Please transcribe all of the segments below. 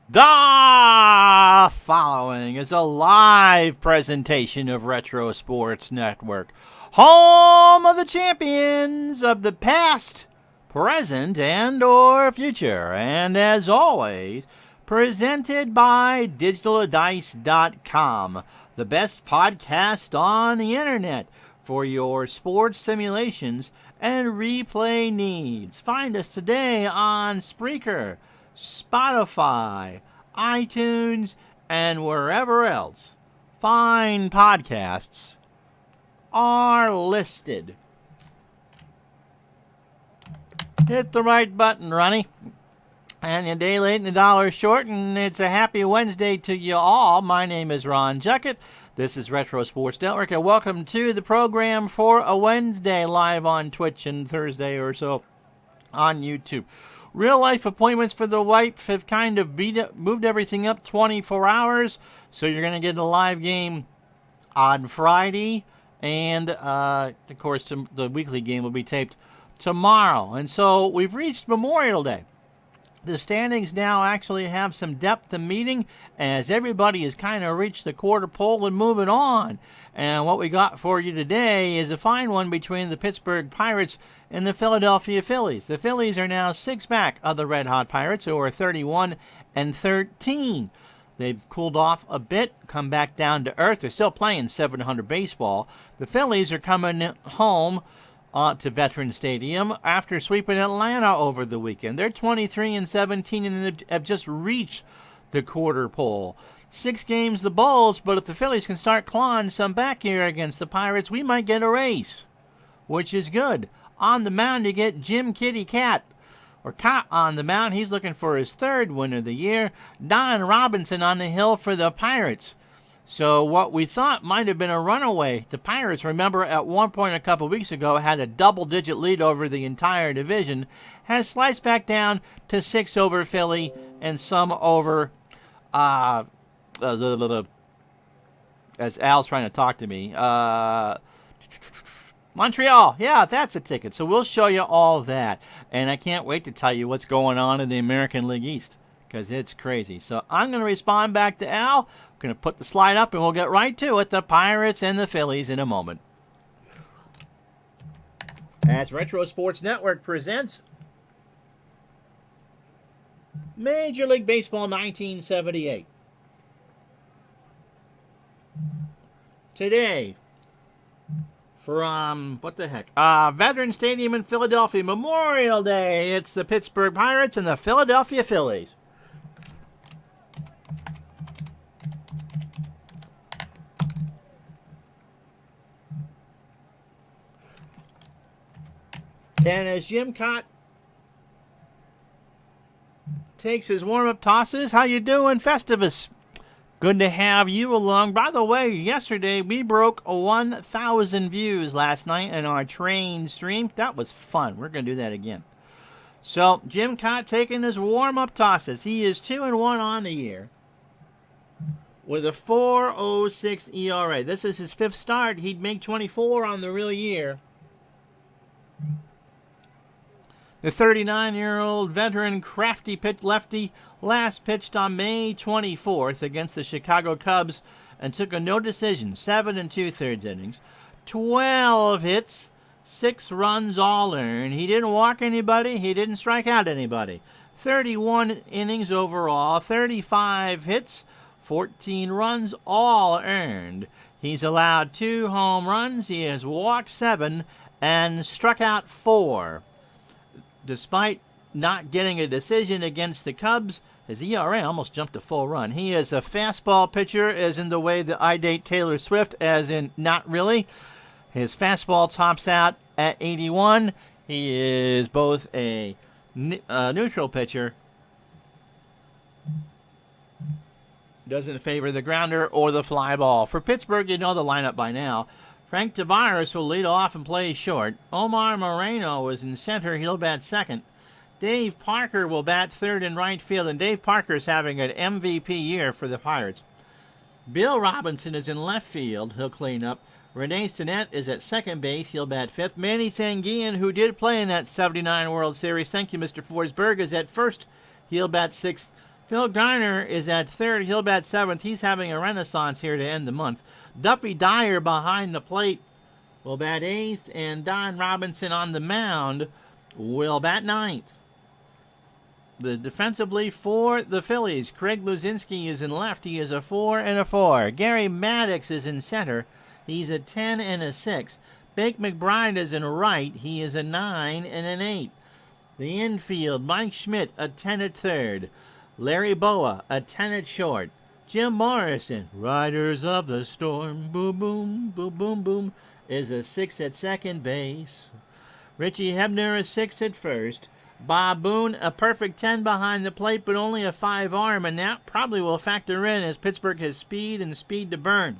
The following is a live presentation of Retro Sports Network, home of the champions of the past, present, and or future. And as always, presented by DigitalDice.com, the best podcast on the internet for your sports simulations and replay needs. Find us today on Spreaker, Spotify, iTunes, and wherever else fine podcasts are listed. Hit the right button, Ronnie. And a day late and a dollar short, and it's a happy Wednesday to you all. My name is Ron Juckett. This is Retro Sports Network, and welcome to the program for a Wednesday, live on Twitch and Thursday or so on YouTube. Real-life appointments for the wife have kind of moved everything up 24 hours, so you're going to get a live game on Friday, and, of course, the weekly game will be taped tomorrow. And so we've reached Memorial Day. The standings now actually have some depth to meeting as everybody has kind of reached the quarter pole and moving on. And what we got for you today is a fine one between the Pittsburgh Pirates and the Philadelphia Phillies. The Phillies are now 6 back of the Red Hot Pirates, who are 31-13. They've cooled off a bit, come back down to earth. They're still playing 700 baseball. The Phillies are coming home to Veterans Stadium after sweeping Atlanta over the weekend. They're 23-17 and have just reached the quarter pole. 6 games the Bulls, but if the Phillies can start clawing some back here against the Pirates, we might get a race, which is good. On the mound, you get Jim Kitty Cat on the mound. He's looking for his 3rd win of the year. Don Robinson on the hill for the Pirates. So what we thought might have been a runaway, the Pirates, remember, at one point a couple weeks ago, had a double-digit lead over the entire division, has sliced back down to 6 over Philly and some over, as Al's trying to talk to me, Montreal. Yeah, that's a ticket. So we'll show you all that. And I can't wait to tell you what's going on in the American League East, because it's crazy. So I'm going to respond back to Al. I'm going to put the slide up, and we'll get right to it. The Pirates and the Phillies in a moment. As Retro Sports Network presents Major League Baseball 1978. Today, from, Veterans Stadium in Philadelphia, Memorial Day, it's the Pittsburgh Pirates and the Philadelphia Phillies. And as Jim Cott takes his warm-up tosses, how you doing, Festivus? Good to have you along. By the way, yesterday we broke 1,000 views last night in our train stream. That was fun. We're going to do that again. So, Jim Cott taking his warm-up tosses. He is 2-1 on the year with a 4.06 ERA. This is his 5th start. He'd make 24 on the real year. The 39-year-old veteran crafty lefty last pitched on May 24th against the Chicago Cubs and took a no decision, 7 2/3 innings, 12 hits, 6 runs all earned. He didn't walk anybody. He didn't strike out anybody. 31 innings overall, 35 hits, 14 runs all earned. He's allowed 2 home runs. He has walked 7 and struck out 4. Despite not getting a decision against the Cubs, his ERA almost jumped a full run. He is a fastball pitcher, as in the way that I date Taylor Swift, as in not really. His fastball tops out at 81. He is both a neutral pitcher. Doesn't favor the grounder or the fly ball. For Pittsburgh, you know the lineup by now. Frank Tavares will lead off and play short. Omar Moreno is in center. He'll bat second. Dave Parker will bat third in right field, and Dave Parker is having an MVP year for the Pirates. Bill Robinson is in left field. He'll clean up. Rene Sinnett is at second base. He'll bat fifth. Manny Sanguillen, who did play in that 79 World Series, thank you, Mr. Forsberg, is at first. He'll bat sixth. Phil Garner is at third. He'll bat seventh. He's having a renaissance here to end the month. Duffy Dyer behind the plate will bat eighth, and Don Robinson on the mound will bat ninth. The defensively for the Phillies, Craig Luzinski is in left. He is a 4 and a 4. Gary Maddox is in center. He's a 10 and a 6. Bake McBride is in right. He is a 9 and an 8. The infield, Mike Schmidt, a 10 at third. Larry Boa, a 10 at short. Jim Morrison, Riders of the Storm, boom, boom, boom, boom, boom, is a 6 at second base. Richie Hebner, a 6 at first. Bob Boone, a perfect 10 behind the plate, but only a 5 arm, and that probably will factor in as Pittsburgh has speed and speed to burn.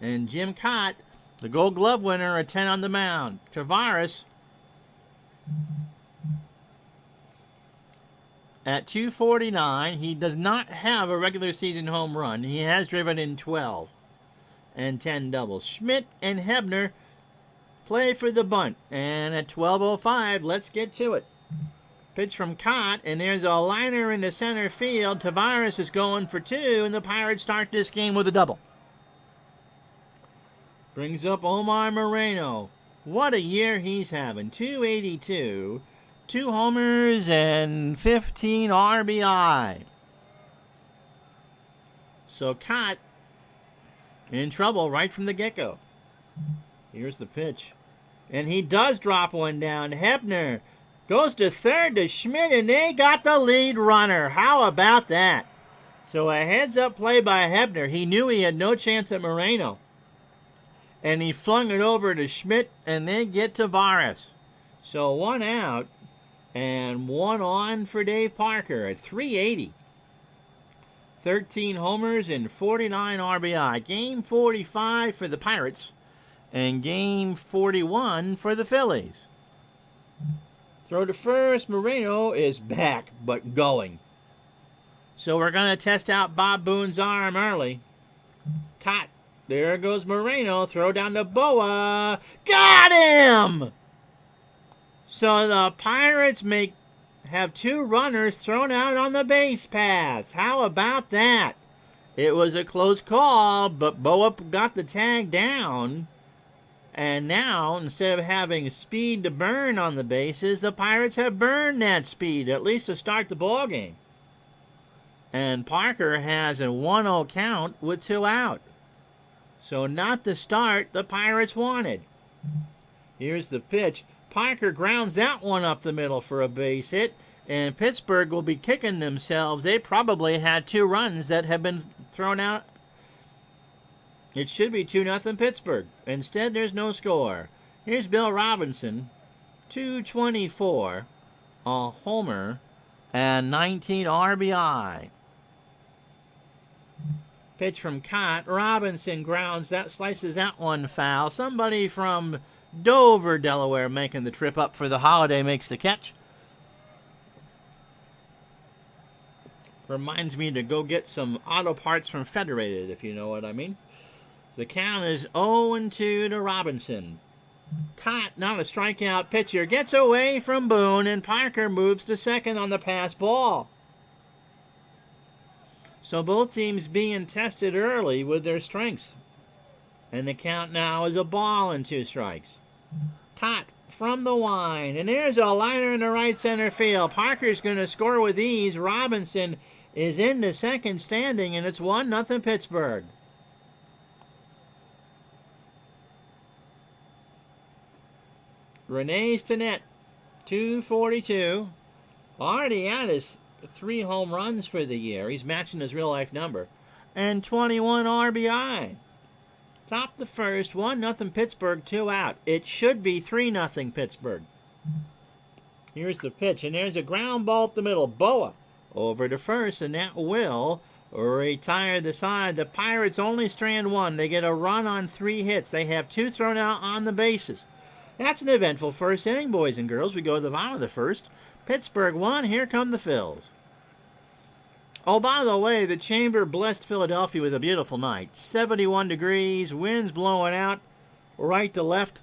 And Jim Cott, the Gold Glove winner, a 10 on the mound. Tavares at 249. He does not have a regular season home run. He has driven in 12 and 10 doubles. Schmidt and Hebner play for the bunt. And at 12:05, let's get to it. Pitch from Cott, and there's a liner into center field. Tavares is going for 2, and the Pirates start this game with a double. Brings up Omar Moreno. What a year he's having. 282, 2 homers, and 15 RBI. So Cott in trouble right from the get-go. Here's the pitch. And he does drop one down. Hebner goes to third to Schmidt, and they got the lead runner. How about that? So a heads-up play by Hebner. He knew he had no chance at Moreno. And he flung it over to Schmidt, and they get Tavares. So 1 out, and 1 on for Dave Parker at 380. 13 homers and 49 RBI. Game 45 for the Pirates, and game 41 for the Phillies. Throw to first. Moreno is back, but going. So we're going to test out Bob Boone's arm early. Caught. There goes Moreno. Throw down to Boa. Got him! So the Pirates have 2 runners thrown out on the base paths. How about that? It was a close call, but Boa got the tag down. And now, instead of having speed to burn on the bases, the Pirates have burned that speed, at least to start the ball game. And Parker has a 1-0 count with 2 out. So not the start the Pirates wanted. Here's the pitch. Parker grounds that one up the middle for a base hit, and Pittsburgh will be kicking themselves. They probably had 2 runs that have been thrown out. It should be 2-0 Pittsburgh. Instead, there's no score. Here's Bill Robinson, 224, a homer, and 19 RBI. Pitch from Cott. Robinson grounds that, slices that one foul. Somebody from Dover, Delaware, making the trip up for the holiday makes the catch. Reminds me to go get some auto parts from Federated, if you know what I mean. The count is 0-2 to Robinson. Cott, not a strikeout pitcher, gets away from Boone, and Parker moves to second on the pass ball. So both teams being tested early with their strengths. And the count now is a ball and 2 strikes. Cott from the line, and there's a liner in the right center field. Parker's going to score with ease. Robinson is into second standing, and it's 1-0 Pittsburgh. Renee's to net, 242. Already at his 3 home runs for the year. He's matching his real-life number. And 21 RBI. Top the first, 1-0 Pittsburgh, 2 out. It should be 3-0 Pittsburgh. Here's the pitch, and there's a ground ball up the middle. Boa over to first, and that will retire the side. The Pirates only strand 1. They get a run on 3 hits. They have 2 thrown out on the bases. That's an eventful first inning, boys and girls. We go to the bottom of the first. Pittsburgh 1, here come the Phils. Oh, by the way, the Chamber blessed Philadelphia with a beautiful night. 71 degrees, winds blowing out right to left.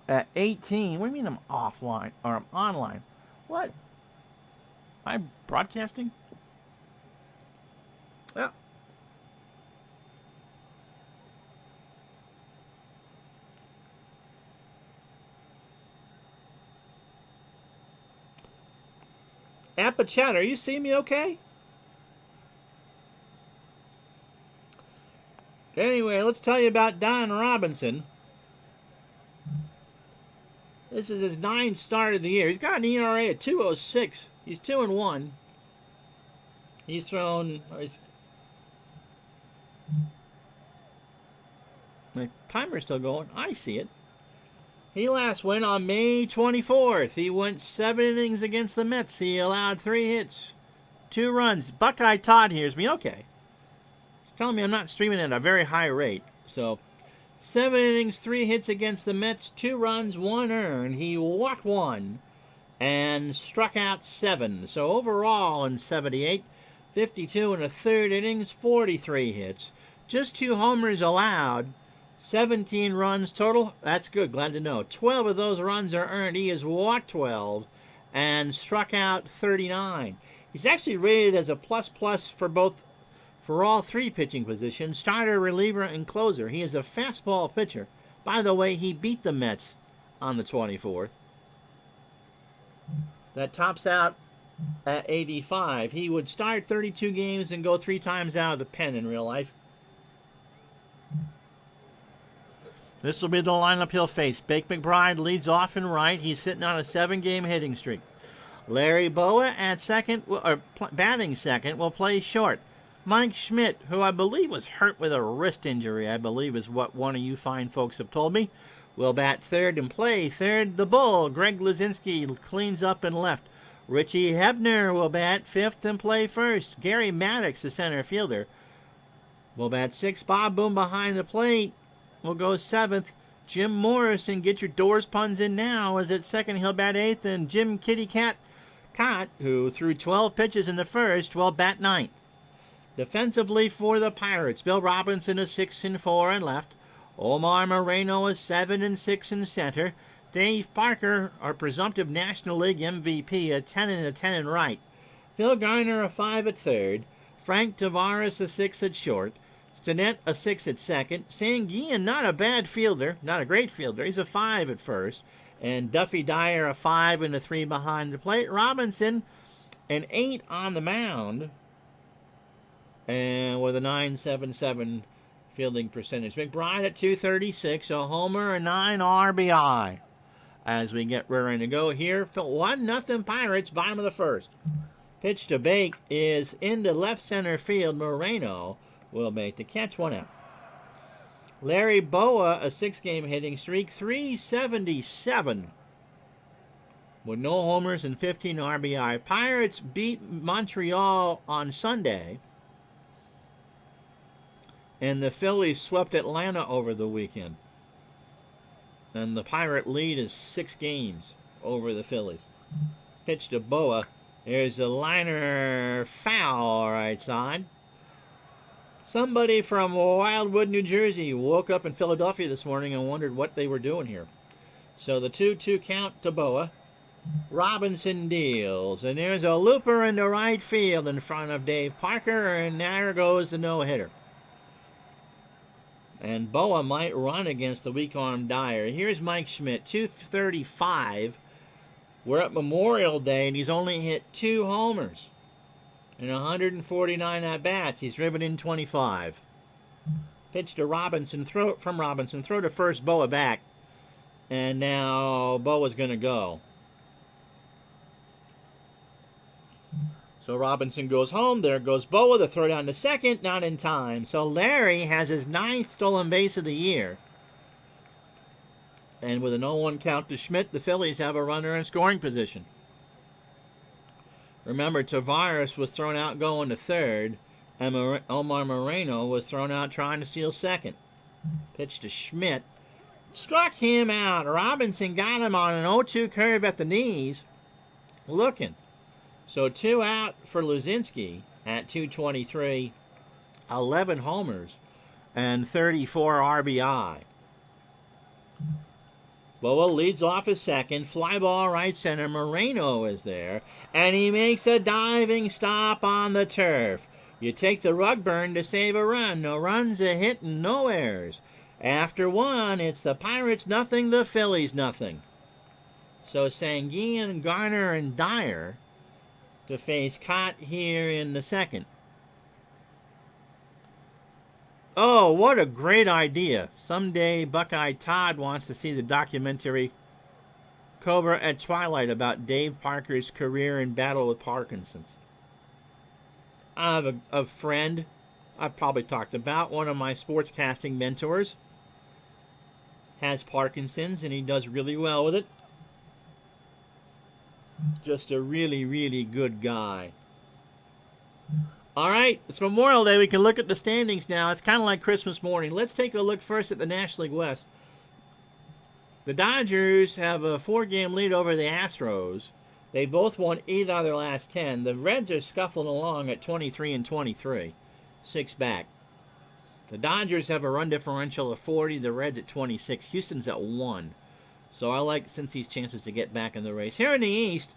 At 18, what do you mean I'm offline, or I'm online? What? Am I broadcasting? Yeah. Appa Chat, are you seeing me okay? Anyway, let's tell you about Don Robinson. This is his 9th start of the year. He's got an ERA of 2.06. He's 2-1. He's thrown. My timer's still going. I see it. He last went on May 24th. He went 7 innings against the Mets. He allowed 3 hits, 2 runs. Buckeye Todd hears me. Okay. He's telling me I'm not streaming at a very high rate. So, 7 innings, 3 hits against the Mets, 2 runs, 1 earned. He walked 1 and struck out 7. So overall in 78, 52 and a third innings, 43 hits, just 2 homers allowed, 17 runs total. That's good, glad to know. 12 of those runs are earned. He has walked 12 and struck out 39. He's actually rated as a plus for all 3 pitching positions, starter, reliever, and closer. He is a fastball pitcher. By the way, he beat the Mets on the 24th. That tops out at 85. He would start 32 games and go 3 times out of the pen in real life. This will be the lineup he'll face. Bake McBride leads off in right. He's sitting on a 7-game hitting streak. Larry Boa at second, or batting second, will play short. Mike Schmidt, who I believe was hurt with a wrist injury, I believe is what one of you fine folks have told me, will bat third and play third. The Bull, Greg Luzinski, cleans up and left. Richie Hebner will bat fifth and play first. Gary Maddox, the center fielder, will bat sixth. Bob Boone behind the plate will go seventh. Jim Morrison, get your Doors puns in now, is at second. He'll bat eighth. And Jim Kitty Cat, who threw 12 pitches in the first, will bat ninth. Defensively for the Pirates, Bill Robinson is 6-4 and left. Omar Moreno is 7-6 in center. Dave Parker, our presumptive National League MVP, a 10-10 in right. Phil Garner a 5 at third. Frank Tavares a 6 at short. Stinnett a 6 at second. Sanguian, not a bad fielder, not a great fielder. He's a 5 at first. And Duffy Dyer a 5 and a 3 behind the plate. Robinson an 8 on the mound, and with a 9.77 fielding percentage. McBride at 236, a homer, a 9 RBI. As we get ready to go here, 1-0 Pirates, bottom of the first. Pitch to Bake is into left center field. Moreno will make the catch, 1 out. Larry Boa, a 6-game hitting streak, 377 with no homers and 15 RBI. Pirates beat Montreal on Sunday, and the Phillies swept Atlanta over the weekend. And the Pirate lead is 6 games over the Phillies. Pitch to Boa. There's a liner, foul right side. Somebody from Wildwood, New Jersey woke up in Philadelphia this morning and wondered what they were doing here. So the 2-2 count to Boa. Robinson deals. And there's a looper into right field in front of Dave Parker. And there goes the no-hitter. And Boa might run against the weak-armed Dyer. Here's Mike Schmidt, 235. We're at Memorial Day, and he's only hit 2 homers in 149 at-bats. He's driven in 25. Pitch to Robinson, throw to first, Boa back. And now Boa's going to go. So Robinson goes home. There goes Boa. The throw down to second. Not in time. So Larry has his 9th stolen base of the year. And with a 0-1 count to Schmidt, the Phillies have a runner in scoring position. Remember, Tavares was thrown out going to third. And Omar Moreno was thrown out trying to steal second. Pitch to Schmidt. Struck him out. Robinson got him on an 0-2 curve at the knees. Looking. So 2 out for Luzinski at 223, 11 homers, and 34 RBI. Boa leads off his second. Fly ball right center. Moreno is there. And he makes a diving stop on the turf. You take the rug burn to save a run. No runs, a hit, and no errors. After one, it's the Pirates nothing, the Phillies nothing. So Sanguin, Garner, and Dyer to face Cott here in the second. Oh, what a great idea. Someday Buckeye Todd wants to see the documentary Cobra at Twilight about Dave Parker's career and battle with Parkinson's. I have a friend I've probably talked about, one of my sportscasting mentors, has Parkinson's and he does really well with it. Just a really, really good guy. All right, it's Memorial Day. We can look at the standings now. It's kind of like Christmas morning. Let's take a look first at the National League West. The Dodgers have a 4-game lead over the Astros. They both won 8 out of their last 10. The Reds are scuffling along at 23 and 23, 6 back. The Dodgers have a run differential of 40. The Reds at 26. Houston's at 1. So I like Cincy's chances to get back in the race. Here in the East,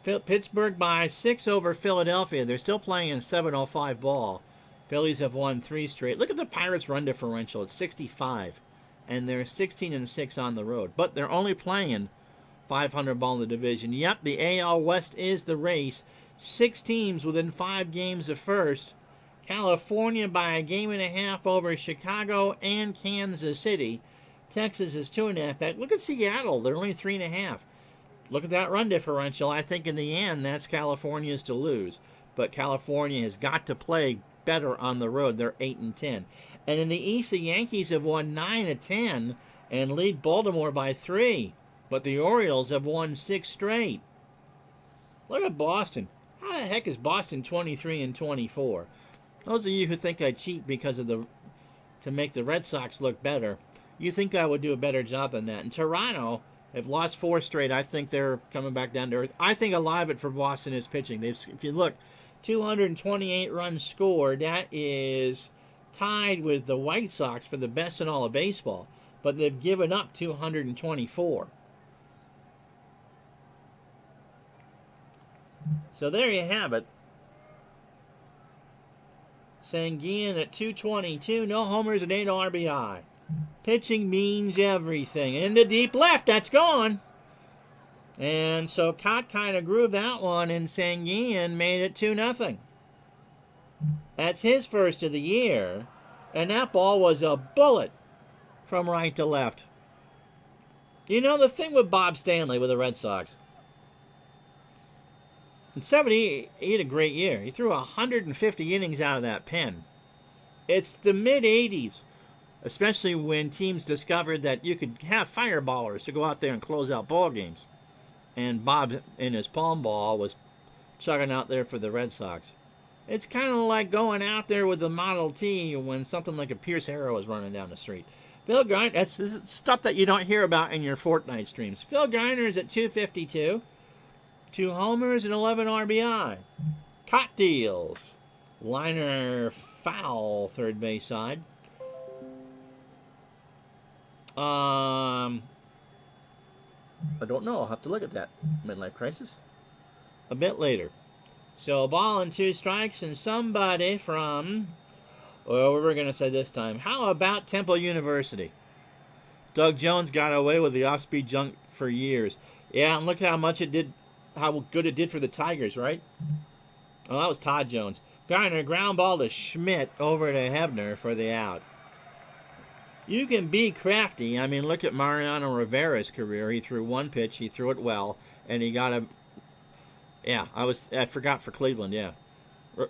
Pittsburgh by 6 over Philadelphia. They're still playing in 7:05 ball. Phillies have won 3 straight. Look at the Pirates' run differential. It's 65. And they're 16 and 6 on the road. But they're only playing 500 ball in the division. Yep, the AL West is the race. 6 teams within 5 games of first. California by 1.5 games over Chicago and Kansas City. Texas is 2.5 back. Look at Seattle. They're only 3.5. Look at that run differential. I think in the end, that's California's to lose. But California has got to play better on the road. They're 8 and 10. And in the East, the Yankees have won 9 of 10 and lead Baltimore by 3. But the Orioles have won 6 straight. Look at Boston. How the heck is Boston 23 and 24? Those of you who think I cheat because of to make the Red Sox look better, you think I would do a better job than that. And Toronto have lost 4 straight. I think they're coming back down to earth. I think a lot of it for Boston is pitching. If you look, 228 runs scored. That is tied with the White Sox for the best in all of baseball. But they've given up 224. So there you have it. Sanguin at 222. No homers and 8 RBI. Pitching means everything. In the deep left, that's gone. And so Cott kind of grooved that one, and Sanguin made it 2-0. That's his first of the year. And that ball was a bullet from right to left. You know, the thing with Bob Stanley with the Red Sox, in 70, he had a great year. He threw 150 innings out of that pen. It's the mid-'80s. Especially when teams discovered that you could have fireballers to go out there and close out ball games. And Bob, in his palm ball, was chugging out there for the Red Sox. It's kind of like going out there with the Model T when something like a Pierce Arrow is running down the street. Phil Garner, this is stuff that you don't hear about in your Fortnite streams. Phil Garner is at 252. 2 homers and 11 RBI. Cott deals. Liner foul, third base side. I don't know. I'll have to look at that. Midlife crisis. A bit later. So, ball and 2 strikes, and somebody from, well, we're going to say this time, how about Temple University? Doug Jones got away with the off-speed junk for years. Yeah, and look how much it did, how good it did for the Tigers, right? Oh, that was Todd Jones. Garner, ground ball to Schmidt over to Hebner for the out. You can be crafty. I mean, look at Mariano Rivera's career. He threw 1 pitch, he threw it well, and he got a... Yeah, I forgot for Cleveland, yeah.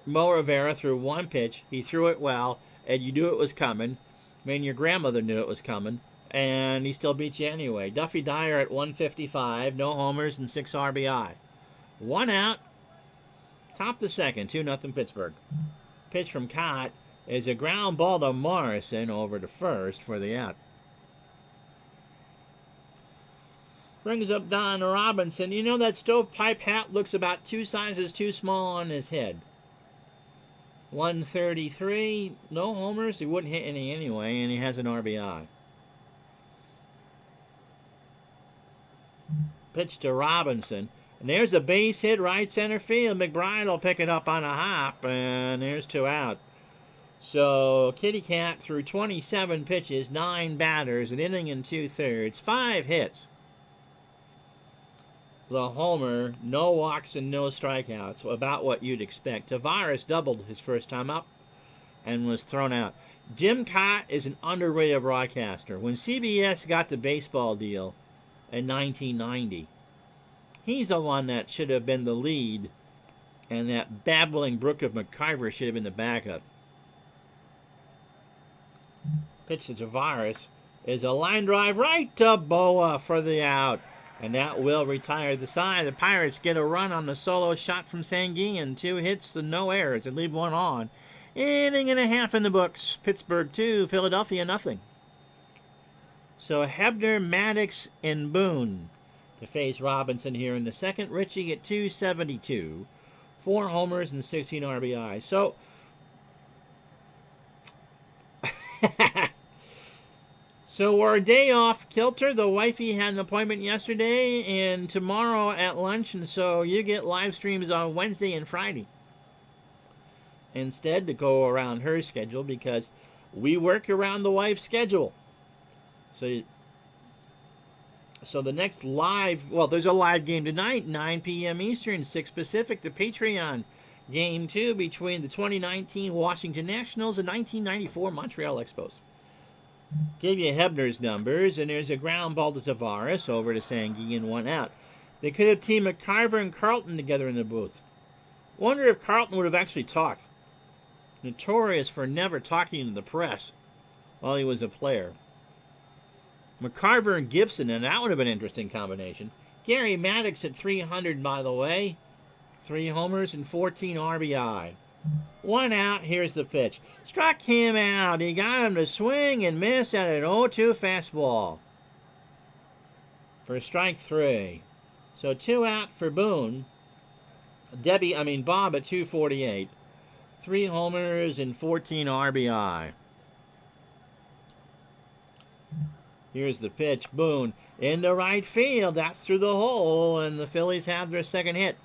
Mo Rivera threw 1 pitch, he threw it well, and you knew it was coming. I mean, your grandmother knew it was coming, and he still beat you anyway. Duffy Dyer at 155, no homers and 6 RBI. 1 out, top the second, 2-0 Pittsburgh. Pitch from Cott is a ground ball to Morrison over to first for the out. Brings up Don Robinson. You know that stovepipe hat looks about 2 sizes too small on his head. 133, no homers. He wouldn't hit any anyway, and he has an RBI. Pitch to Robinson. And there's a base hit right center field. McBride will pick it up on a hop, and there's 2 out. So Kitty Cat threw 27 pitches, 9 batters, an inning and 2/3, 5 hits. The homer, no walks and no strikeouts, about what you'd expect. Tavares doubled his first time up and was thrown out. Jim Cott is an underrated broadcaster. When CBS got the baseball deal in 1990, he's the one that should have been the lead, and that babbling brook of McCarver should have been the backup. Pitch to Tavares is a line drive right to Boa for the out, and that will retire the side. The Pirates get a run on the solo shot from Sanguin. 2 hits and no errors and leave 1 on. Inning and a half in the books. Pittsburgh 2, Philadelphia nothing. So Hebner, Maddox, and Boone to face Robinson here in the second. Richie at 272, 4 homers and 16 RBI. So so our day off kilter. The wifey had an appointment yesterday and tomorrow at lunch, and so you get live streams on Wednesday and Friday instead to go around her schedule, because we work around the wife's schedule. So the next live, well, there's a live game tonight, 9 p.m. Eastern, 6 Pacific, the Patreon Game 2 between the 2019 Washington Nationals and 1994 Montreal Expos. Give you Hebner's numbers, and there's a ground ball to Tavares, over to Sanguin, 1 out. They could have teamed McCarver and Carlton together in the booth. Wonder if Carlton would have actually talked. Notorious for never talking to the press while he was a player. McCarver and Gibson, and that would have been an interesting combination. Gary Maddox at 300, by the way. 3 homers and 14 RBI. 1 out, here's the pitch. Struck him out. He got him to swing and miss at an 0-2 fastball for strike 3. So 2 out for Boone. Bob at 248. 3 homers and 14 RBI. Here's the pitch. Boone in the right field. That's through the hole, and the Phillies have their second hit.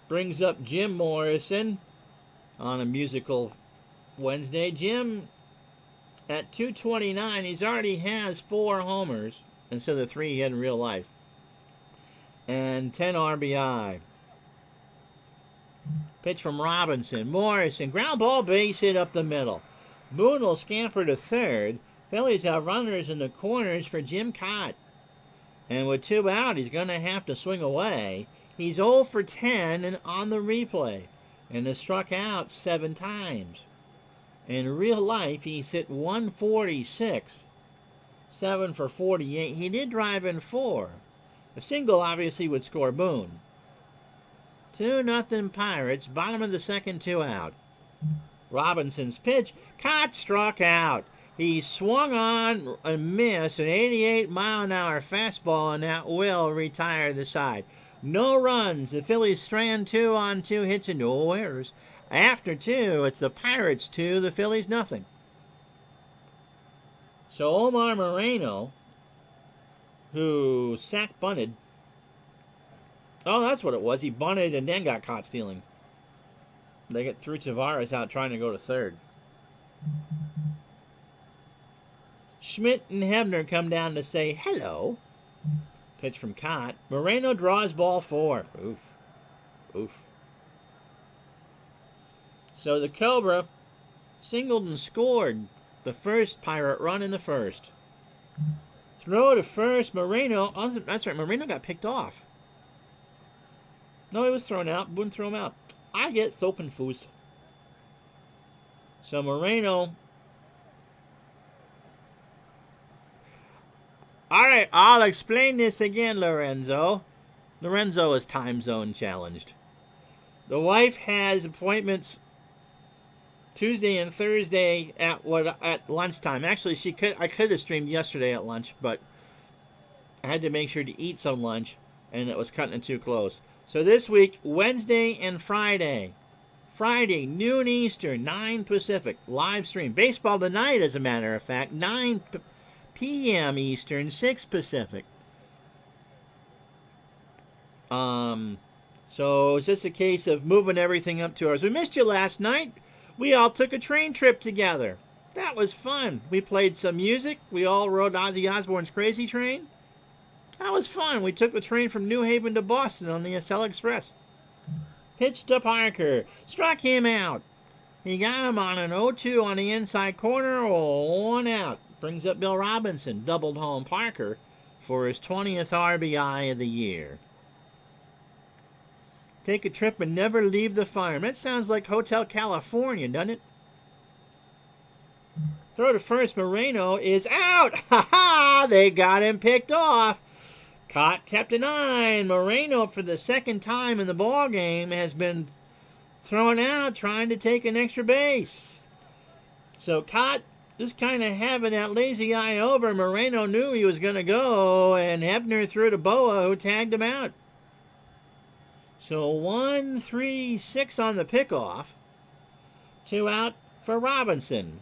Brings up Jim Morrison on a musical Wednesday. Jim at 229. He's already has 4 homers instead of the 3 he had in real life, and 10 RBI. Pitch from Robinson. Morrison, ground ball, base hit up the middle. Boone will scamper to third. Phillies have runners in the corners for Jim Cott. And with 2 out, he's going to have to swing away. He's 0 for 10 and on the replay, and has struck out 7 times. In real life, he's hit 146, 7 for 48. He did drive in 4. A single obviously would score Boone. 2-0 Pirates, bottom of the second, 2 out. Robinson's pitch, Cott struck out. He swung on and missed an 88-mile-an-hour fastball, and that will retire the side. No runs. The Phillies strand 2 on 2 hits and no errors. After 2, it's the Pirates 2, the Phillies nothing. So Omar Moreno, who sack bunted. Oh, that's what it was. He bunted and then got caught stealing. They threw Tavares out trying to go to third. Schmidt and Hebner come down to say hello. Pitch from Cott. Moreno draws ball 4. Oof. Oof. So the Cobra singled and scored the first Pirate run in the first. Throw to first. Moreno. Oh, that's right. Moreno got picked off. No, he was thrown out. Wouldn't throw him out. I get so confused. So Moreno. All right, I'll explain this again, Lorenzo. Lorenzo is time zone challenged. The wife has appointments Tuesday and Thursday at lunchtime. Actually, I could have streamed yesterday at lunch, but I had to make sure to eat some lunch, and it was cutting it too close. So this week, Wednesday and Friday. Friday, noon Eastern, 9 Pacific, live stream. Baseball tonight, as a matter of fact, 9 p.m. Eastern, 6 Pacific. So it's just a case of moving everything up to ours. We missed you last night. We all took a train trip together. That was fun. We played some music. We all rode Ozzy Osbourne's Crazy Train. That was fun. We took the train from New Haven to Boston on the Acela Express. Pitch to Parker. Struck him out. He got him on an 0-2 on the inside corner. 1 out. Brings up Bill Robinson. Doubled home Parker for his 20th RBI of the year. Take a trip and never leave the farm. That sounds like Hotel California, doesn't it? Throw to first. Moreno is out. Ha ha! They got him picked off. Cott kept an eye. Moreno, for the second time in the ball game, has been thrown out trying to take an extra base. So Cott just kind of having that lazy eye over. Moreno knew he was going to go, and Hebner threw to Boa, who tagged him out. So 1-3-6 on the pickoff. 2 out for Robinson.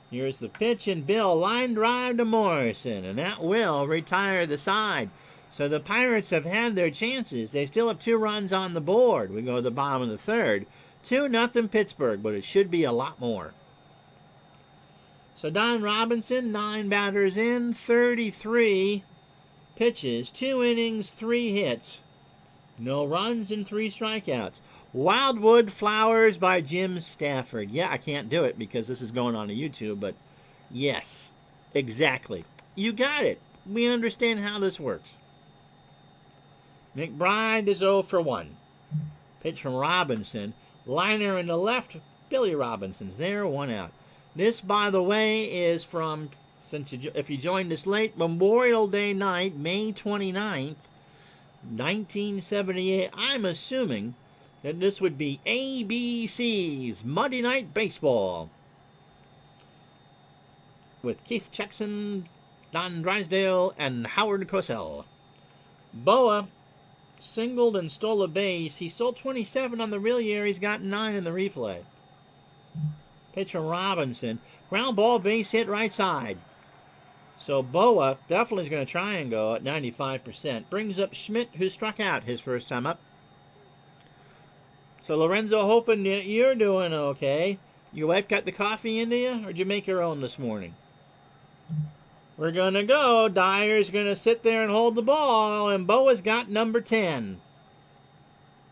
Here's the pitch, and Bill line drive to Morrison, and that will retire the side. So the Pirates have had their chances. They still have 2 runs on the board. We go to the bottom of the third. 2-0 Pittsburgh, but it should be a lot more. So Don Robinson, 9 batters in, 33 pitches, 2 innings, 3 hits. No runs and 3 strikeouts. Wildwood Flowers by Jim Stafford. Yeah, I can't do it because this is going on to YouTube, but yes, exactly. You got it. We understand how this works. McBride is 0 for 1. Pitch from Robinson. Liner in the left. Billy Robinson's there, 1 out. This, by the way, is from, if you joined us late, Memorial Day night, May 29th. 1978. I'm assuming that this would be ABC's Monday Night Baseball with Keith Jackson, Don Drysdale, and Howard Cosell. Boa singled and stole a base. He stole 27 on the real year. He's got 9 in the replay. Pitch from Robinson. Ground ball, base hit, right side. So Boa definitely is going to try and go at 95%. Brings up Schmidt, who struck out his first time up. So Lorenzo, hoping that you're doing okay. Your wife got the coffee into you, or did you make your own this morning? We're going to go. Dyer's going to sit there and hold the ball, and Boa's got number 10.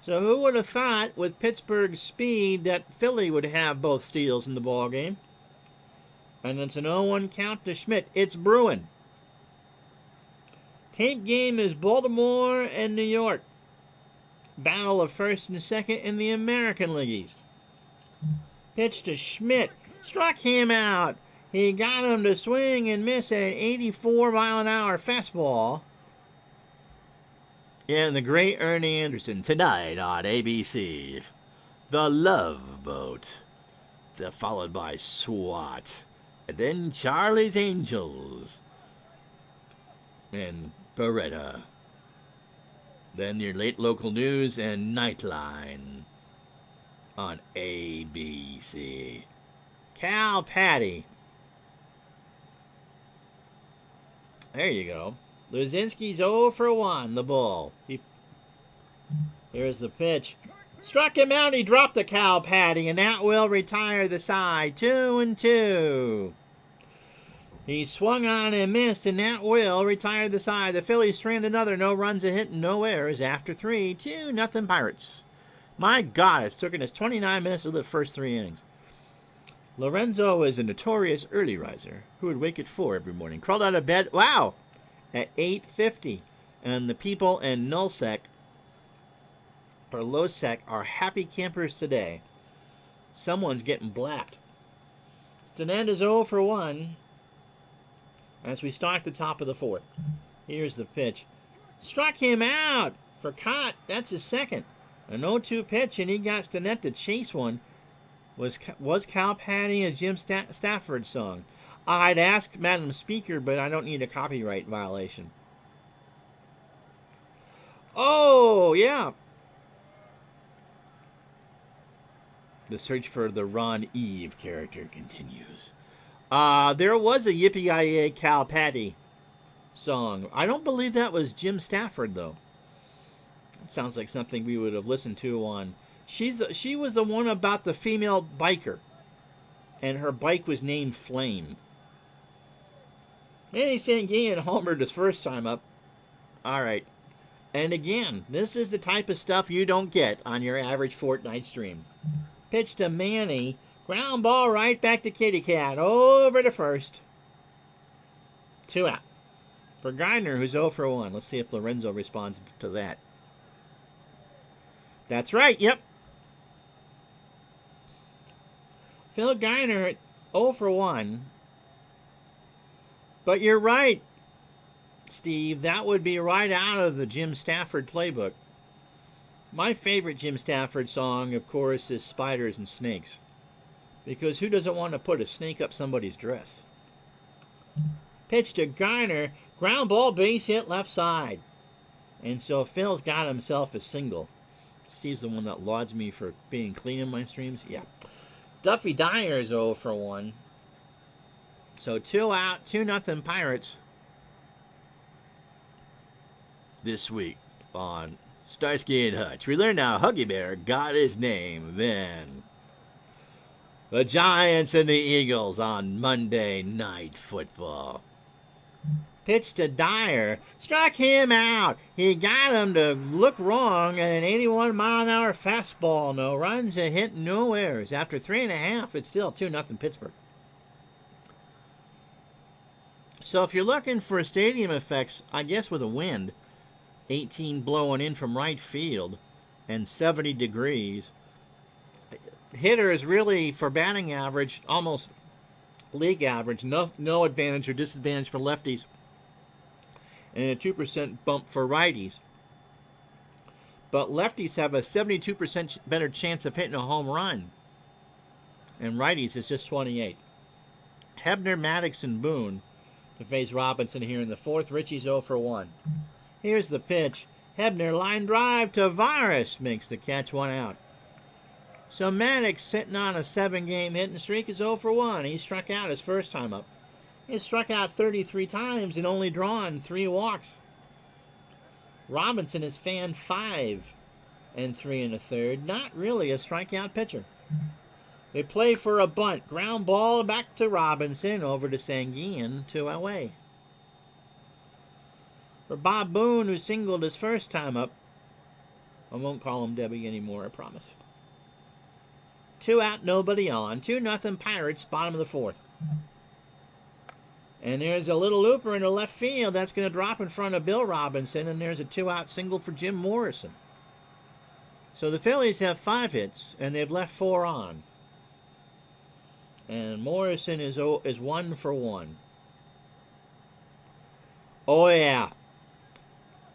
So who would have thought with Pittsburgh's speed that Philly would have both steals in the ball game? And it's an 0-1 count to Schmidt. It's brewing. Tape game is Baltimore and New York. Battle of first and second in the American League East. Pitch to Schmidt. Struck him out. He got him to swing and miss an 84-mile-an-hour fastball. And the great Ernie Anderson tonight on ABC. The Love Boat. Followed by SWAT. And then Charlie's Angels. And Beretta. Then your late local news and Nightline on ABC. Cal Patty. There you go. Luzinski's 0 for 1, the ball. Here's the pitch. Struck him out, he dropped the Cal Patty, and that will retire the side. 2-2. He swung on and missed, and that will retire the side. The Phillies strand another. No runs, a hit, and no errors after 3. 2-0 Pirates. My God, it's taken us 29 minutes to the first 3 innings. Lorenzo is a notorious early riser who would wake at 4 every morning. Crawled out of bed, wow, at 8:50. And the people in Nullsec or Losec are happy campers today. Someone's getting blacked. Stinnett is 0 for 1 as we start the top of the 4th. Here's the pitch. Struck him out for Cott. That's his second. An 0-2 pitch, and he got Stinnett to chase one. Was Cal Patty a Jim Stafford song? I'd ask Madam Speaker, but I don't need a copyright violation. Oh, yeah. The search for the Ron Eve character continues. There was a Yippee-Ki-Yay Cal Patty song. I don't believe that was Jim Stafford, though. It sounds like something we would have listened to on. She was the one about the female biker, and her bike was named Flame. Manny Sanguian homered his first time up. All right. And again, this is the type of stuff you don't get on your average fortnight stream. Pitch to Manny. Ground ball right back to Kitty Cat. Over to first. 2 out. For Geiner, who's 0 for 1. Let's see if Lorenzo responds to that. That's right, yep. Phil Geiner 0 for 1. But you're right, Steve. That would be right out of the Jim Stafford playbook. My favorite Jim Stafford song, of course, is Spiders and Snakes. Because who doesn't want to put a snake up somebody's dress? Pitch to Geiner. Ground ball, base hit, left side. And so Phil's got himself a single. Steve's the one that lauds me for being clean in my streams. Yeah. Duffy Dyer is 0 for 1. So 2 out, 2-0 Pirates. This week on Starsky and Hutch, we learned how Huggy Bear got his name. Then the Giants and the Eagles on Monday Night Football. Pitch to Dyer. Struck him out. He got him to look wrong at an 81-mile-an-hour fastball. No runs, a hit, no errors. After 3.5, it's still 2-0 Pittsburgh. So if you're looking for stadium effects, I guess with a wind, 18 blowing in from right field and 70 degrees, hitter is really, for batting average, almost league average. No advantage or disadvantage for lefties. And a 2% bump for righties. But lefties have a 72% better chance of hitting a home run. And righties is just 28. Hebner, Maddox, and Boone to face Robinson here in the fourth. Richie's 0 for 1. Here's the pitch. Hebner, line drive to Tavares. Makes the catch, 1 out. So Maddox, sitting on a 7-game hitting streak, is 0 for 1. He struck out his first time up. He struck out 33 times and only drawn 3 walks. Robinson has fanned 5 and 3 1/3. Not really a strikeout pitcher. They play for a bunt. Ground ball back to Robinson. Over to Sanguian. 2 away. For Bob Boone, who singled his first time up. I won't call him Debbie anymore, I promise. 2 out, nobody on. 2-0 Pirates, bottom of the fourth. And there's a little looper in the left field that's going to drop in front of Bill Robinson, and there's a 2-out single for Jim Morrison. So the Phillies have 5 hits, and they've left 4 on. And Morrison is 1 for 1. Oh, yeah.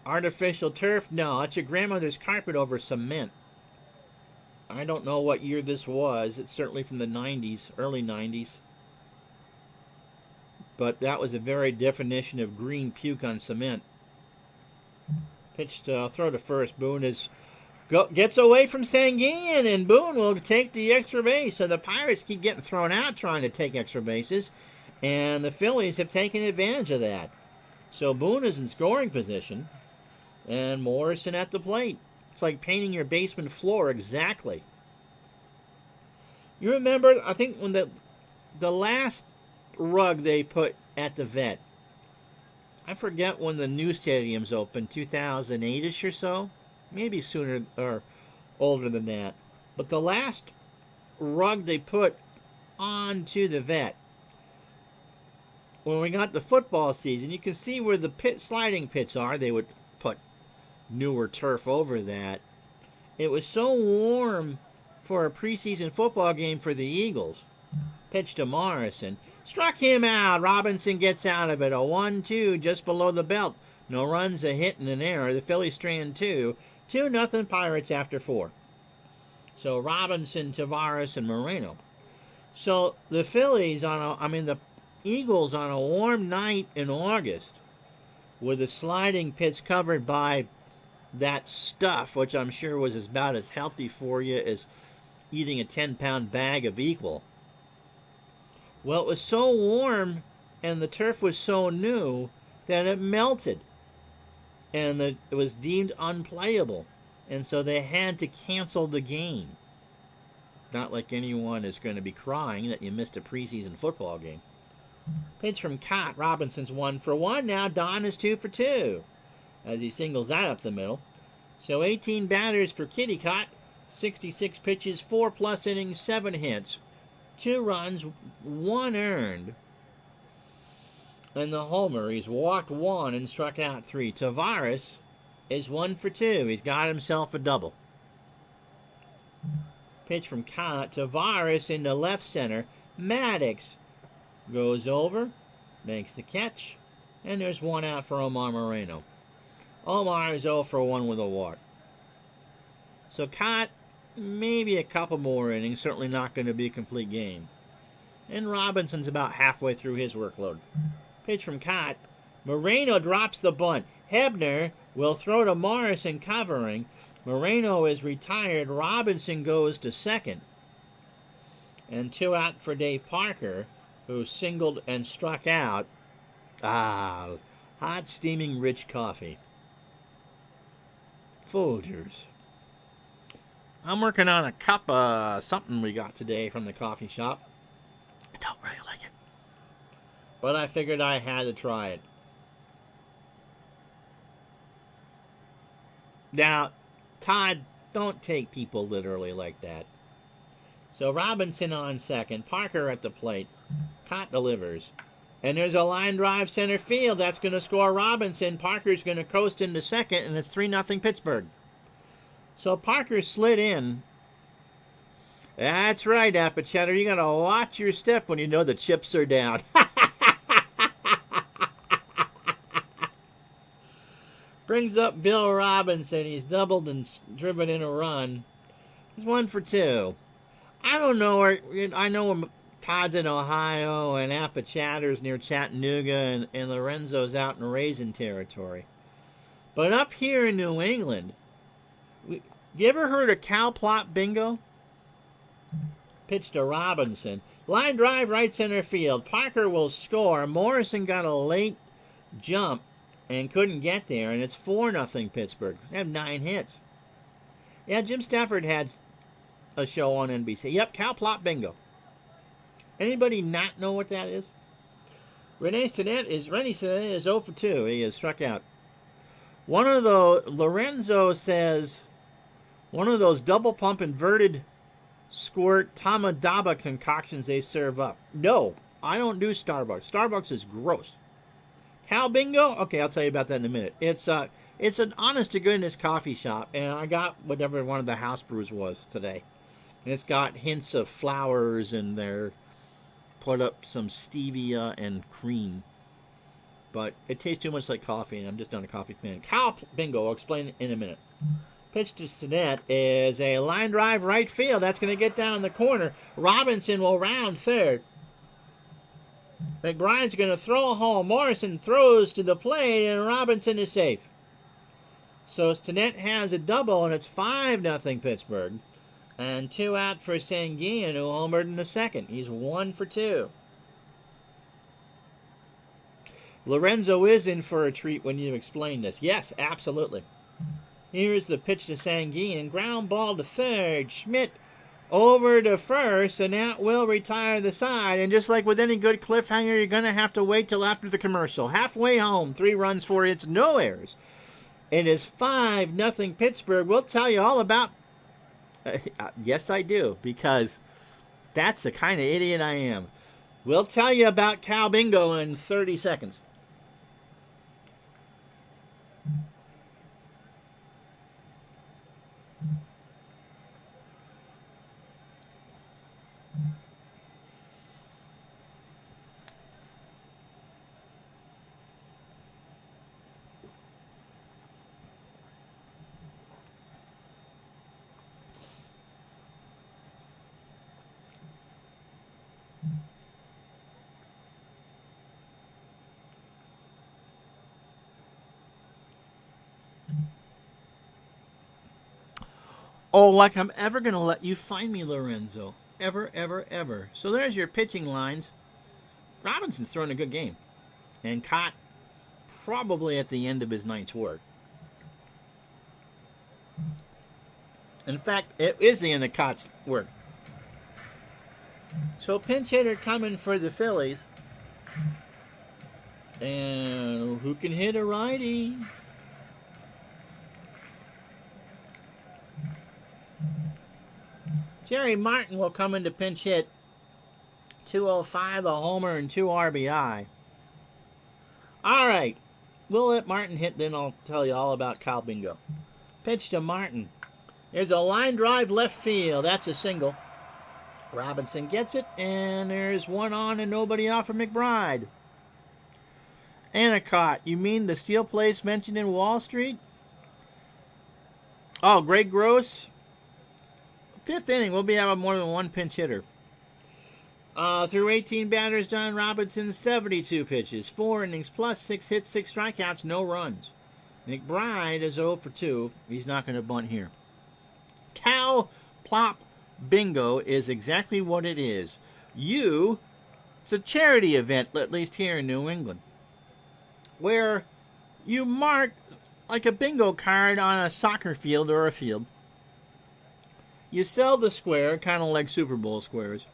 Artificial turf? No, it's your grandmother's carpet over cement. I don't know what year this was. It's certainly from the 90s, early 90s. But that was a very definition of green puke on cement. Pitch to throw to first. Boone gets away from Sanguian, and Boone will take the extra base. So the Pirates keep getting thrown out trying to take extra bases, and the Phillies have taken advantage of that. So Boone is in scoring position, and Morrison at the plate. It's like painting your basement floor exactly. You remember, I think when the last rug they put at the vet, I forget when the new stadiums opened, 2008-ish or so, maybe sooner or older than that. But the last rug they put onto the vet, when we got the football season, you can see where the sliding pits are. They would put newer turf over that. It was so warm for a preseason football game for the Eagles. Pitch to Morrison. Struck him out. Robinson gets out of it. A 1-2 just below the belt. No runs, a hit, and an error. The Phillies strand 2. 2-0 Pirates after 4. So Robinson, Tavares, and Moreno. So the Phillies the Eagles on a warm night in August with the sliding pits covered by that stuff, which I'm sure was about as healthy for you as eating a 10-pound bag of Equal. Well, it was so warm and the turf was so new that it melted and it was deemed unplayable. and so they had to cancel the game. Not like anyone is going to be crying that you missed a preseason football game. Pitch from Cott. Robinson's 1 for 1. Now Don is 2 for 2 as he singles that up the middle. So 18 batters for Kitty Cott. 66 pitches, 4+ innings, 7 hits, 2 runs, 1 earned. And the homer, he's walked 1 and struck out 3. Tavares is 1 for 2. He's got himself a double. Pitch from Cott. Tavares into left center. Maddox goes over, makes the catch, and there's 1 out for Omar Moreno. Omar is 0 for 1 with a walk. So Cott, maybe a couple more innings, certainly not going to be a complete game. And Robinson's about halfway through his workload. Pitch from Cott. Moreno drops the bunt. Hebner will throw to Morrison covering. Moreno is retired. Robinson goes to second. And 2 out for Dave Parker, who singled and struck out. Hot steaming rich coffee. Folgers. I'm working on a cup of something we got today from the coffee shop. I don't really like it, but I figured I had to try it. Now, Todd, don't take people literally like that. So Robinson on second, Parker at the plate. Cott delivers. And there's a line drive center field. That's going to score Robinson. Parker's going to coast into second, and it's 3-0 Pittsburgh. So Parker slid in. That's right, Appichetter. You got to watch your step when you know the chips are down. Brings up Bill Robinson. He's doubled and driven in a run. He's 1 for 2. I don't know. I know Todd's in Ohio and Appichatter's near Chattanooga and Lorenzo's out in Raisin territory. But up here in New England, you ever heard of cow plot bingo? Pitch to Robinson. Line drive right center field. Parker will score. Morrison got a late jump and couldn't get there, and it's 4-0 Pittsburgh. They have 9 hits. Yeah, Jim Stafford had a show on NBC. Yep, cow plot bingo. Anybody not know what that is? Rennie Sinet is 0 for 2. He has struck out. One of the Lorenzo says one of those double pump inverted squirt Tamadaba concoctions they serve up. No, I don't do Starbucks. Starbucks is gross. Cow bingo? Okay, I'll tell you about that in a minute. It's an honest to goodness coffee shop, and I got whatever one of the house brews was today. And it's got hints of flowers in there. Put up some stevia and cream. But it tastes too much like coffee, and I'm just not a coffee fan. Cow bingo, I'll explain in a minute. Pitch to Sinet is a line drive right field. That's going to get down the corner. Robinson will round third. McBride's going to throw home. Morrison throws to the plate, and Robinson is safe. So Stinnett has a double, and it's 5-0 Pittsburgh. And 2 out for Sanguian, who homered in the second. He's 1 for 2. Lorenzo is in for a treat when you explain this. Yes, absolutely. Here's the pitch to Sanguian. Ground ball to third. Schmidt over to first, and that will retire the side. And just like with any good cliffhanger, you're going to have to wait till after the commercial. Halfway home, 3 runs, 4 hits, no errors. It is 5-0 Pittsburgh. We'll tell you all about... yes, I do, because that's the kind of idiot I am. We'll tell you about Cow Bingo in 30 seconds. Oh, like I'm ever going to let you find me, Lorenzo. Ever, ever, ever. So there's your pitching lines. Robinson's throwing a good game. And Cott probably at the end of his night's work. In fact, it is the Ennicott's work. So pinch hitter coming for the Phillies. And who can hit a righty? Jerry Martin will come in to pinch hit. 205, a homer, and 2 RBI. All right. We'll let Martin hit, then I'll tell you all about Kyle Bingo. Pitch to Martin. There's a line drive left field. That's a single. Robinson gets it, and there's one on and nobody off for McBride. Ennicott, you mean the steel place mentioned in Wall Street? Oh, Greg Gross. 5th inning, we'll be having more than one pinch hitter. Through 18 batters, Don Robinson, 72 pitches, 4 innings plus, 6 hits, 6 strikeouts, no runs. McBride is 0 for 2. He's not going to bunt here. Cow Plop Bingo is exactly what it is. It's a charity event, at least here in New England, where you mark like a bingo card on a soccer field or a field. You sell the square, kind of like Super Bowl squares.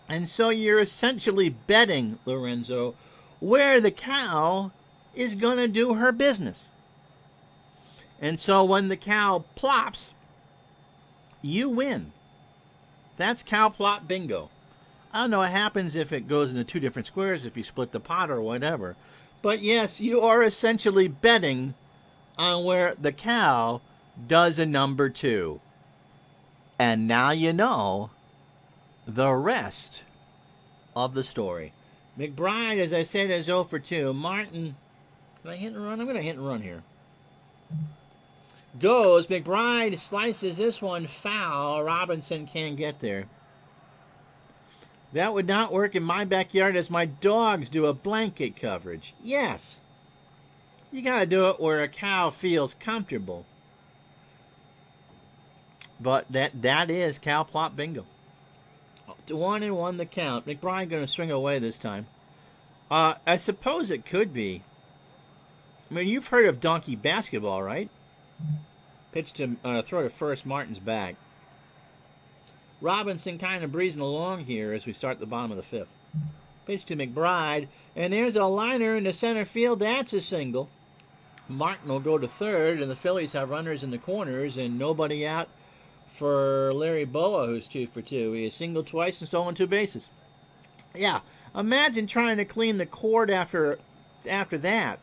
And so you're essentially betting, Lorenzo, where the cow is going to do her business. And so when the cow plops, you win. That's Cow Plop Bingo. I don't know what happens if it goes into 2 different squares, if you split the pot or whatever. But yes, you are essentially betting on where the cow does a number 2. And now you know the rest of the story. McBride, as I said, is 0 for 2. Martin, can I hit and run? I'm going to hit and run here. Goes. McBride slices this one foul. Robinson can't get there. That would not work in my backyard as my dogs do a blanket coverage. Yes. You got to do it where a cow feels comfortable. But that is Cow Plop Bingo. 1-1 the count. McBride going to swing away this time. I suppose it could be. I mean, you've heard of donkey basketball, right? Pitch to throw to first. Martin's back. Robinson kind of breezing along here as we start the bottom of the 5th. Pitch to McBride, and there's a liner in the center field. That's a single. Martin will go to third, and the Phillies have runners in the corners and nobody out for Larry Boa, who's 2 for 2. He has singled twice and stolen 2 bases. Yeah, imagine trying to clean the court after that.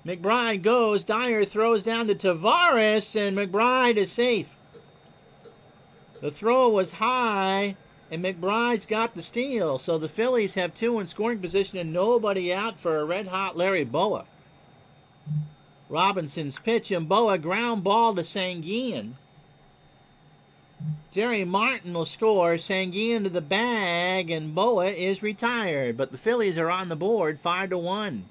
McBride goes. Dyer throws down to Tavares, and McBride is safe. The throw was high, and McBride's got the steal. So the Phillies have 2 in scoring position and nobody out for a red-hot Larry Boa. Robinson's pitch, and Boa ground ball to Sanguin. Jerry Martin will score. Sanguin to the bag, and Boa is retired. But the Phillies are on the board, 5-1.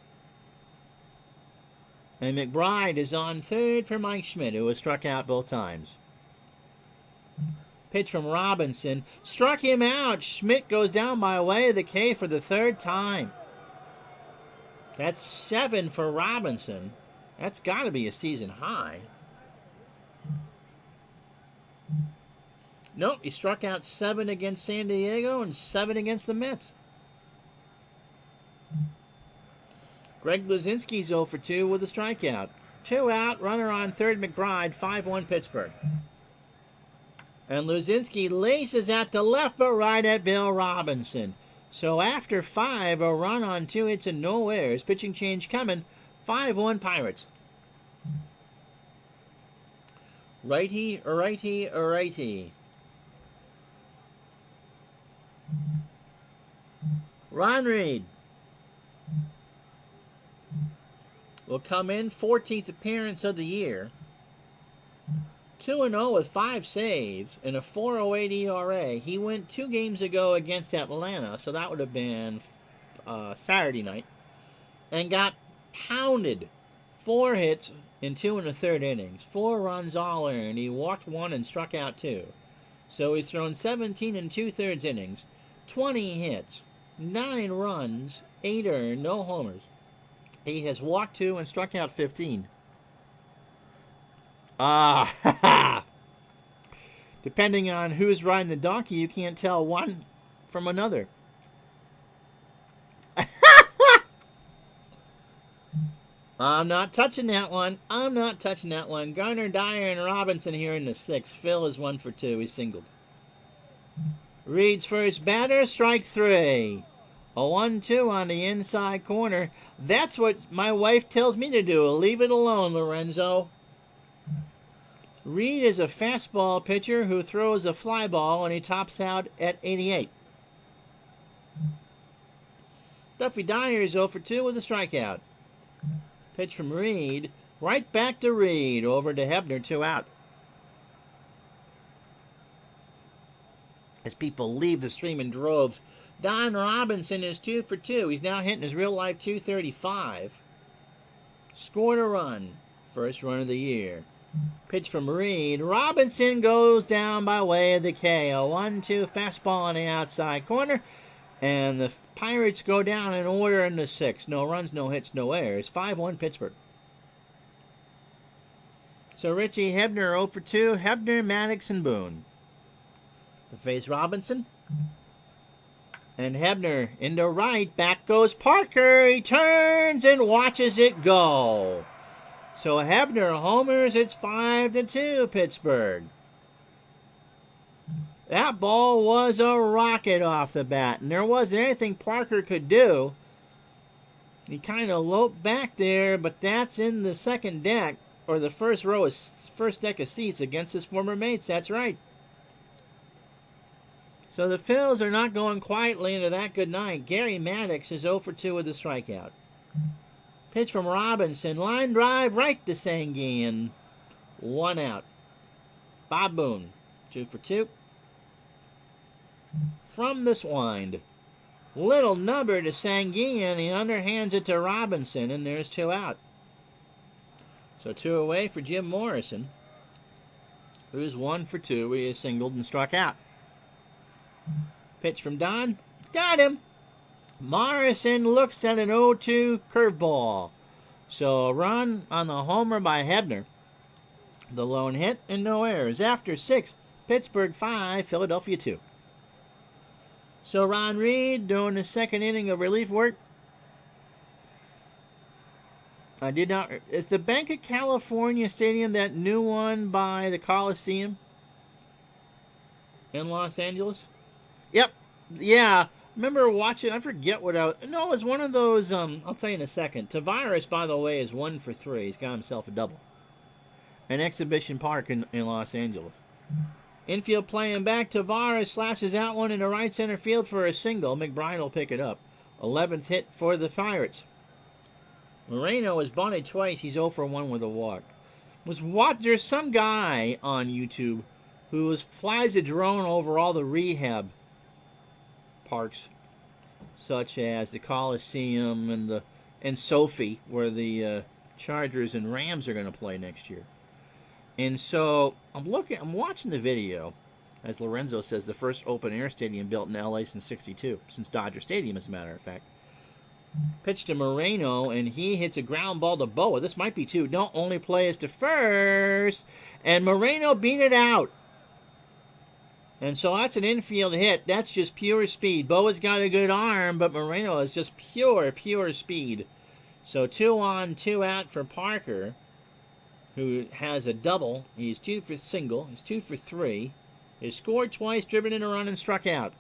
And McBride is on third for Mike Schmidt, who was struck out both times. Pitch from Robinson. Struck him out. Schmidt goes down by way of the K for the 3rd time. That's 7 for Robinson. That's got to be a season high. Nope, he struck out 7 against San Diego and 7 against the Mets. Greg Luzinski's 0 for 2 with a strikeout. 2 out, runner on third, McBride, 5-1 Pittsburgh. And Luzinski laces out to left but right at Bill Robinson. So after 5, a run on 2 hits and no errors. Pitching change coming. 5-1 Pirates. Righty, righty, righty. Ron Reed will come in, 14th appearance of the year. 2-0 with 5 saves and a 4.08 ERA. He went 2 games ago against Atlanta, so that would have been Saturday night, and got pounded. 4 hits in 2 1/3 innings. 4 runs all earned. He walked 1 and struck out 2. So he's thrown 17 2/3 innings, 20 hits, 9 runs, 8 earned, no homers. He has walked 2 and struck out 15. Depending on who's riding the donkey, you can't tell one from another. I'm not touching that one. I'm not touching that one. Garner, Dyer, and Robinson here in the 6th. Phil is 1 for 2. He's singled. Reed's first batter, strike 3. A 1-2 on the inside corner. That's what my wife tells me to do. Leave it alone, Lorenzo. Reed is a fastball pitcher who throws a fly ball, and he tops out at 88. Duffy Dyer is 0 for 2 with a strikeout. Pitch from Reed. Right back to Reed. Over to Hebner, 2 out. As people leave the stream in droves, Don Robinson is 2 for 2. He's now hitting his real-life .235. Scored a run. First run of the year. Pitch from Reed. Robinson goes down by way of the K. A 1-2 fastball on the outside corner. And the Pirates go down in order in the 6th. No runs, no hits, no errors. 5-1 Pittsburgh. So Richie Hebner 0 for 2. Hebner, Maddox, and Boone. To face Robinson. And Hebner into right. Back goes Parker. He turns and watches it go. So Hebner homers. It's 5-2 Pittsburgh. That ball was a rocket off the bat, and there wasn't anything Parker could do. He kind of loped back there, but that's in the second deck, or the first deck of seats against his former mates. That's right. So the Phils are not going quietly into that good night. Gary Maddox is 0 for 2 with a strikeout. Pitch from Robinson. Line drive right to Sanguin. 1 out. Bob Boone, 2 for 2. From this wind. Little number to Sanguin. He underhands it to Robinson, and there's 2 out. So 2 away for Jim Morrison, who's 1 for 2. He is singled and struck out. Pitch from Don. Got him. Morrison looks at an 0-2 curveball. So a run on the homer by Hebner. The lone hit and no errors. After 6, Pittsburgh 5, Philadelphia 2. So Ron Reed doing the second inning of relief work. I did not... Is the Bank of California Stadium that new one by the Coliseum in Los Angeles? Yep. Yeah. Remember watching... I forget what I was... No, it was one of those... I'll tell you in a second. Tavares, by the way, is 1 for 3. He's got himself a double. An exhibition park in Los Angeles. Infield playing back. Tavares slashes out one into right center field for a single. McBride will pick it up. 11th hit for the Pirates. Moreno has bunted twice. He's 0 for 1 with a walk. There's some guy on YouTube who flies a drone over all the rehab parks, such as the Coliseum and Sophie, where the Chargers and Rams are going to play next year. And so I'm watching the video, as Lorenzo says, the first open-air stadium built in LA since '62, since Dodger Stadium, as a matter of fact. Pitch to Moreno, and he hits a ground ball to Boa. This might be 2. Don't only play as to first. And Moreno beat it out. And so that's an infield hit. That's just pure speed. Boa's got a good arm, but Moreno is just pure speed. So 2 on, 2 out for Parker, who has a double. He's 2 for single. He's 2 for 3. He's scored twice, driven in a run, and struck out.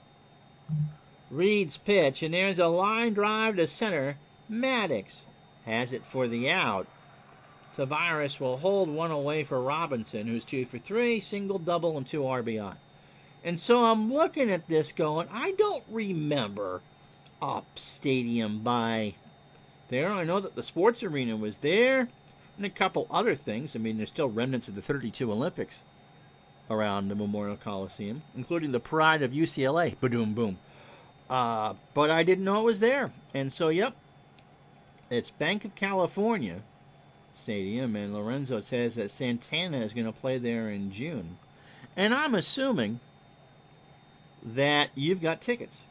Reed's pitch, and there's a line drive to center. Maddox has it for the out. Tavares will hold 1 away for Robinson, who's 2 for 3, single, double, and 2 RBI. And so I'm looking at this going, I don't remember a stadium by there. I know that the sports arena was there, and a couple other things. I mean, there's still remnants of the 32 Olympics around the Memorial Coliseum, including the pride of UCLA. Ba-doom, boom. But I didn't know it was there. And so, yep, it's Bank of California Stadium, and Lorenzo says that Santana is going to play there in June. And I'm assuming that you've got tickets.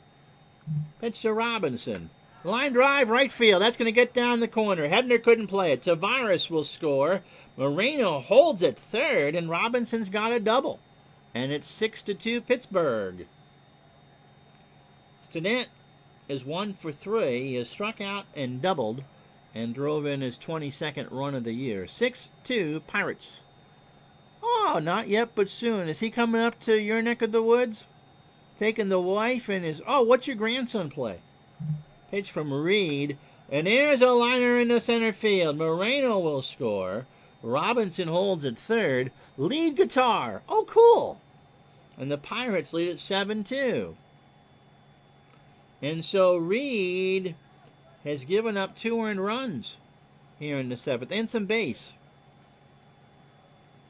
Pitch to Robinson. Line drive, right field. That's going to get down the corner. Hebner couldn't play it. Tavares will score. Moreno holds it third, and Robinson's got a double. And it's 6-2 Pittsburgh. Stinnett is 1 for 3. He has struck out and doubled and drove in his 22nd run of the year. 6-2 Pirates. Oh, not yet, but soon. Is he coming up to your neck of the woods? Taking the wife and his... Oh, what's your grandson play? Pitch from Reed. And there's a liner into center field. Moreno will score. Robinson holds at third. Lead guitar. Oh, cool. And the Pirates lead at 7-2. And so Reed has given up 2 earned runs here in the 7th. And some base.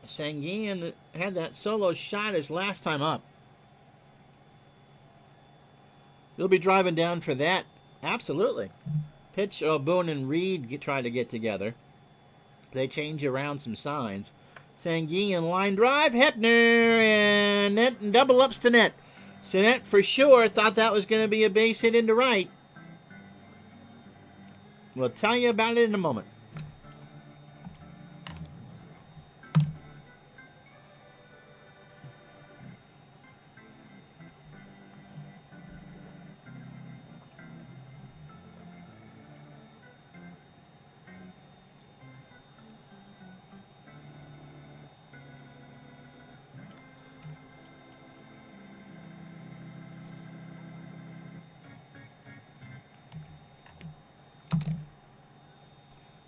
Sanguin had that solo shot his last time up. You'll be driving down for that. Absolutely. Pitch, Boone and Reed try to get together. They change around some signs. Sanguin line drive, Hebner, and net and double ups to net. Stinnett for sure thought that was going to be a base hit into right. We'll tell you about it in a moment.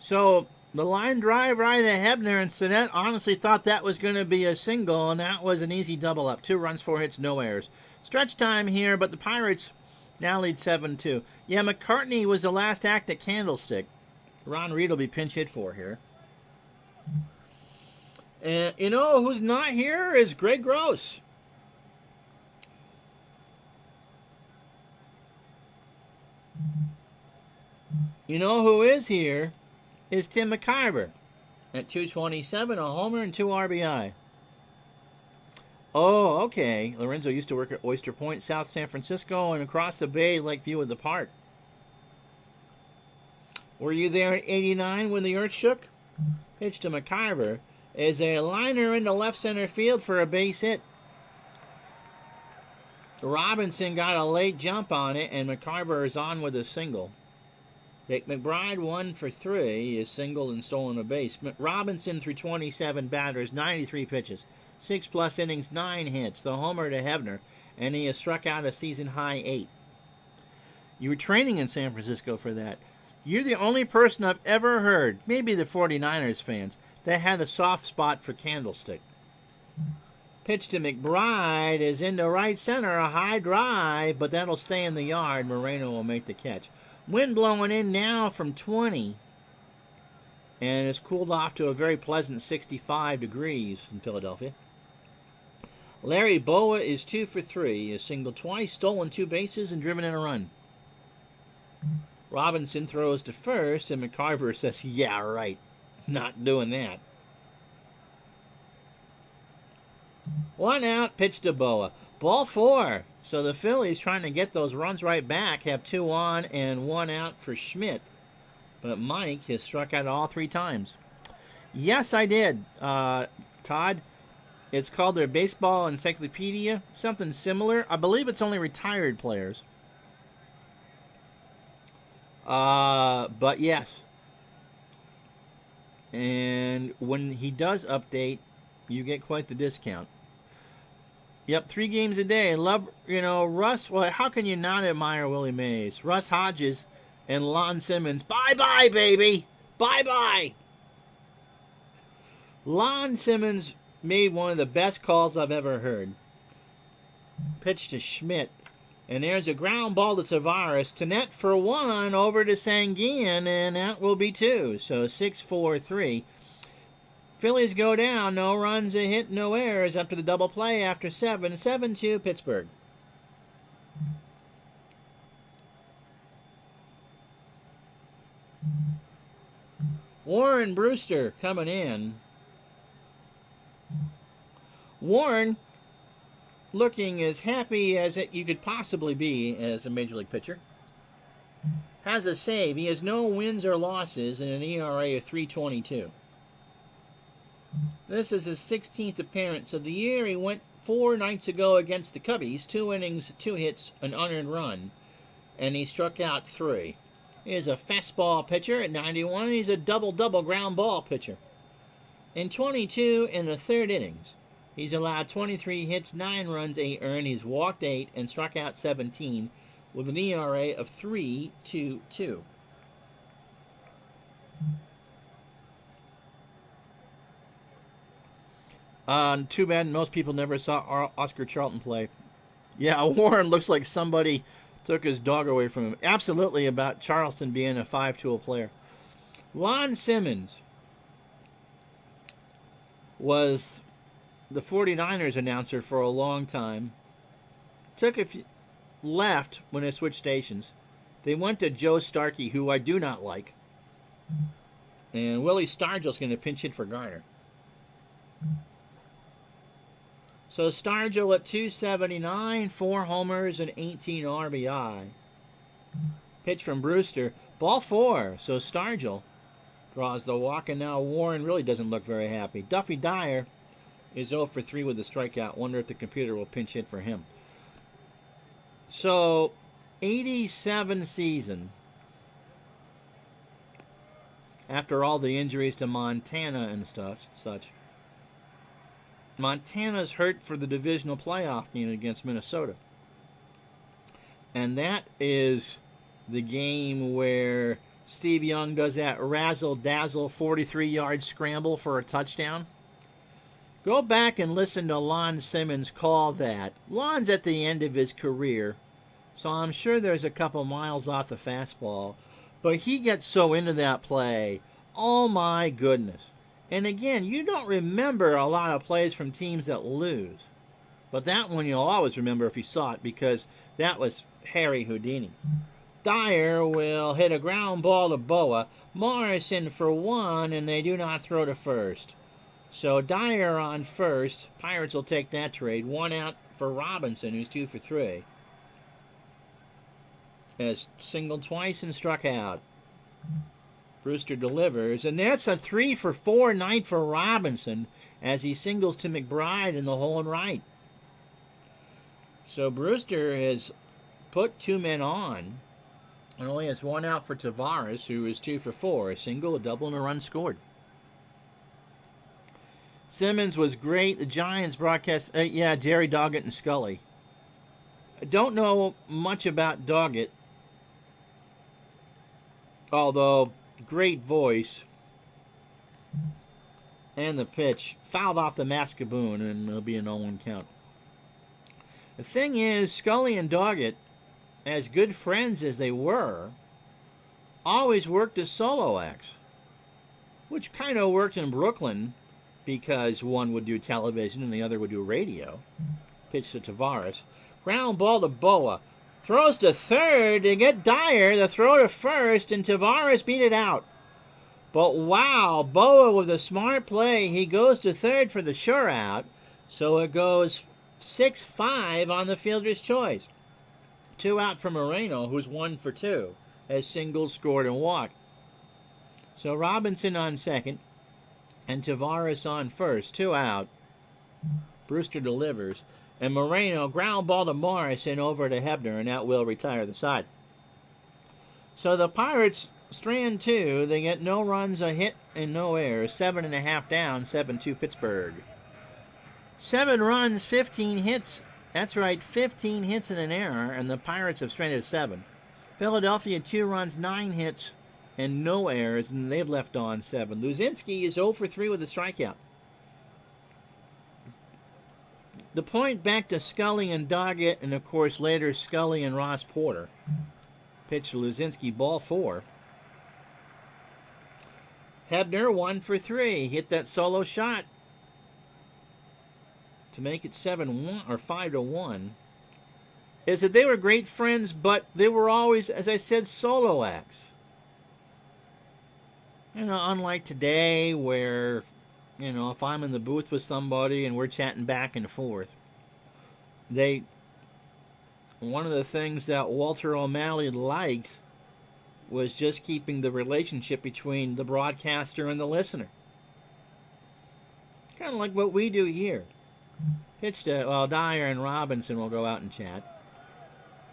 So the line drive right to Hebner, and Stinnett honestly thought that was going to be a single, and that was an easy double up. 2 runs, 4 hits, no errors. Stretch time here, but the Pirates now lead 7-2. Yeah, McCartney was the last act at Candlestick. Ron Reed will be pinch hit for here. And you know who's not here is Greg Gross. You know who is here is Tim McIver at 227, a homer and 2 RBI. Oh, okay. Lorenzo used to work at Oyster Point, South San Francisco, and across the bay, Lakeview of the Park. Were you there in 89 when the earth shook? Pitch to McIver is a liner into left center field for a base hit. Robinson got a late jump on it, and McIver is on with a single. Dick McBride 1 for 3 is singled and stolen a base. Robinson through 27 batters, 93 pitches, 6+ innings, 9 hits. The homer to Hebner, and he has struck out a season-high 8. You were training in San Francisco for that. You're the only person I've ever heard, maybe the 49ers fans, that had a soft spot for Candlestick. Pitch to McBride is into right center, a high drive, but that'll stay in the yard. Moreno will make the catch. Wind blowing in now from 20, and it's cooled off to a very pleasant 65 degrees in Philadelphia. Larry Boa is 2 for 3. He has singled twice, stolen 2 bases, and driven in a run. Robinson throws to first, and McIver says, yeah, right, not doing that. 1 out, pitch to Boa. Ball 4. So the Phillies, trying to get those runs right back, have 2 on and 1 out for Schmidt. But Mike has struck out all 3 times. Yes, I did, Todd. It's called their Baseball Encyclopedia, something similar. I believe it's only retired players. But yes. And when he does update, you get quite the discount. Yep, 3 games a day. Love, Russ. Well, how can you not admire Willie Mays? Russ Hodges and Lon Simmons. Bye-bye, baby. Bye-bye. Lon Simmons made one of the best calls I've ever heard. Pitch to Schmidt. And there's a ground ball to Tavares. To net for 1 over to Sanguin, and that will be 2. So 6-4-3. Phillies go down, no runs, a hit, no errors up to the double play after 7. 7-2 Pittsburgh. Warren Brewster coming in. Warren looking as happy as you could possibly be as a major league pitcher. has a save. He has no wins or losses and an ERA of 3.22. This is his 16th appearance of the year. He went 4 nights ago against the Cubbies, 2 innings, 2 hits, an unearned run, and he struck out 3. He is a fastball pitcher at 91. He's a double-double ground ball pitcher. In 22 in the third innings, he's allowed 23 hits, 9 runs, 8 earned. He's walked 8 and struck out 17 with an ERA of 3.22. Too bad most people never saw Oscar Charlton play. Yeah, Warren looks like somebody took his dog away from him. Absolutely about Charleston being a 5-tool player. Lon Simmons was the 49ers announcer for a long time. Left when they switched stations. They went to Joe Starkey, who I do not like. And Willie Stargell's going to pinch hit for Garner. So Stargell at 279, 4 homers and 18 RBI. Pitch from Brewster. Ball 4. So Stargell draws the walk, and now Warren really doesn't look very happy. Duffy Dyer is 0 for 3 with a strikeout. Wonder if the computer will pinch hit for him. So, 87 season. After all the injuries to Montana and such. Montana's hurt for the divisional playoff game against Minnesota. And that is the game where Steve Young does that razzle-dazzle 43-yard scramble for a touchdown. Go back and listen to Lon Simmons call that. Lon's at the end of his career, so I'm sure there's a couple miles off the fastball. But he gets so into that play. Oh, my goodness. And again, you don't remember a lot of plays from teams that lose. But that one you'll always remember if you saw it, because that was Harry Houdini. Dyer will hit a ground ball to Boa. Morrison for 1, and they do not throw to first. So Dyer on first. Pirates will take that trade. 1 out for Robinson, who's 2 for 3. Has singled twice and struck out. Brewster delivers, and that's a 3 for 4 night for Robinson as he singles to McBride in the hole and right. So Brewster has put 2 men on and only has 1 out for Tavares, who is 2 for 4. A single, a double, and a run scored. Simmons was great. The Giants broadcast, Jerry Doggett and Scully. I don't know much about Doggett, although great voice. And the pitch fouled off the Mascaboon, and it'll be a 0-1 count. The thing is, Scully and Doggett, as good friends as they were, always worked as solo acts, which kind of worked in Brooklyn because one would do television and the other would do radio. Pitch to Tavares. Ground ball to Boa. Throws to third to get Dyer. The throw to first, and Tavares beat it out. But wow, Boa with a smart play. He goes to third for the sure out. So it goes 6-5 on the fielder's choice. 2 out for Moreno, who's 1 for 2. Has singled, scored, and walked. So Robinson on second, and Tavares on first. 2 out. Brewster delivers. And Moreno ground ball to Morrison over to Hebner, and that will retire the side. So the Pirates strand 2. They get no runs, a hit, and no errors. 7.5 down, 7-2 Pittsburgh. 7 runs, 15 hits. That's right, 15 hits and an error, and the Pirates have stranded 7. Philadelphia 2 runs, 9 hits, and no errors, and they've left on 7. Luzinski is 0 for 3 with a strikeout. The point back to Scully and Doggett, and of course later Scully and Ross Porter. Pitch to Luzinski, ball 4. Hebner 1 for 3. Hit that solo shot to make it 7-1 or 5-1. Is that they were great friends, but they were always, as I said, solo acts. You know, unlike today where, you know, if I'm in the booth with somebody and we're chatting back and forth, one of the things that Walter O'Malley liked was just keeping the relationship between the broadcaster and the listener. Kind of like what we do here. Pitch to, Dyer and Robinson will go out and chat.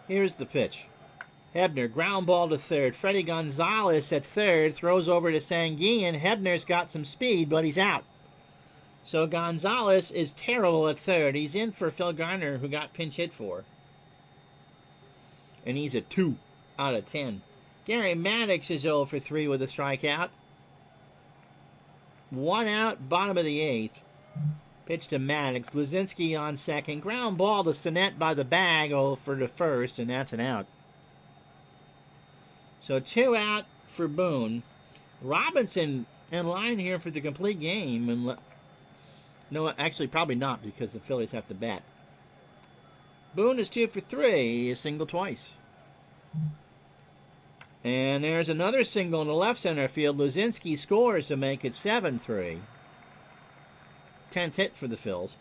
Here's the pitch. Hebner, ground ball to third. Freddie Gonzalez at third, throws over to Sanguin. Hebner's got some speed, but he's out. So Gonzalez is terrible at third. He's in for Phil Garner, who got pinch hit for. And he's a 2 out of 10. Gary Maddox is 0 for 3 with a strikeout. 1 out, bottom of the 8th. Pitch to Maddox. Luzinski on second. Ground ball to Stinnett by the bag, for the first, and that's an out. So 2 out for Boone. Robinson in line here for the complete game. And no, actually probably not, because the Phillies have to bat. Boone is 2 for 3, a single twice. And there's another single in the left center field. Luzinski scores to make it 7-3. 10th hit for the Phils.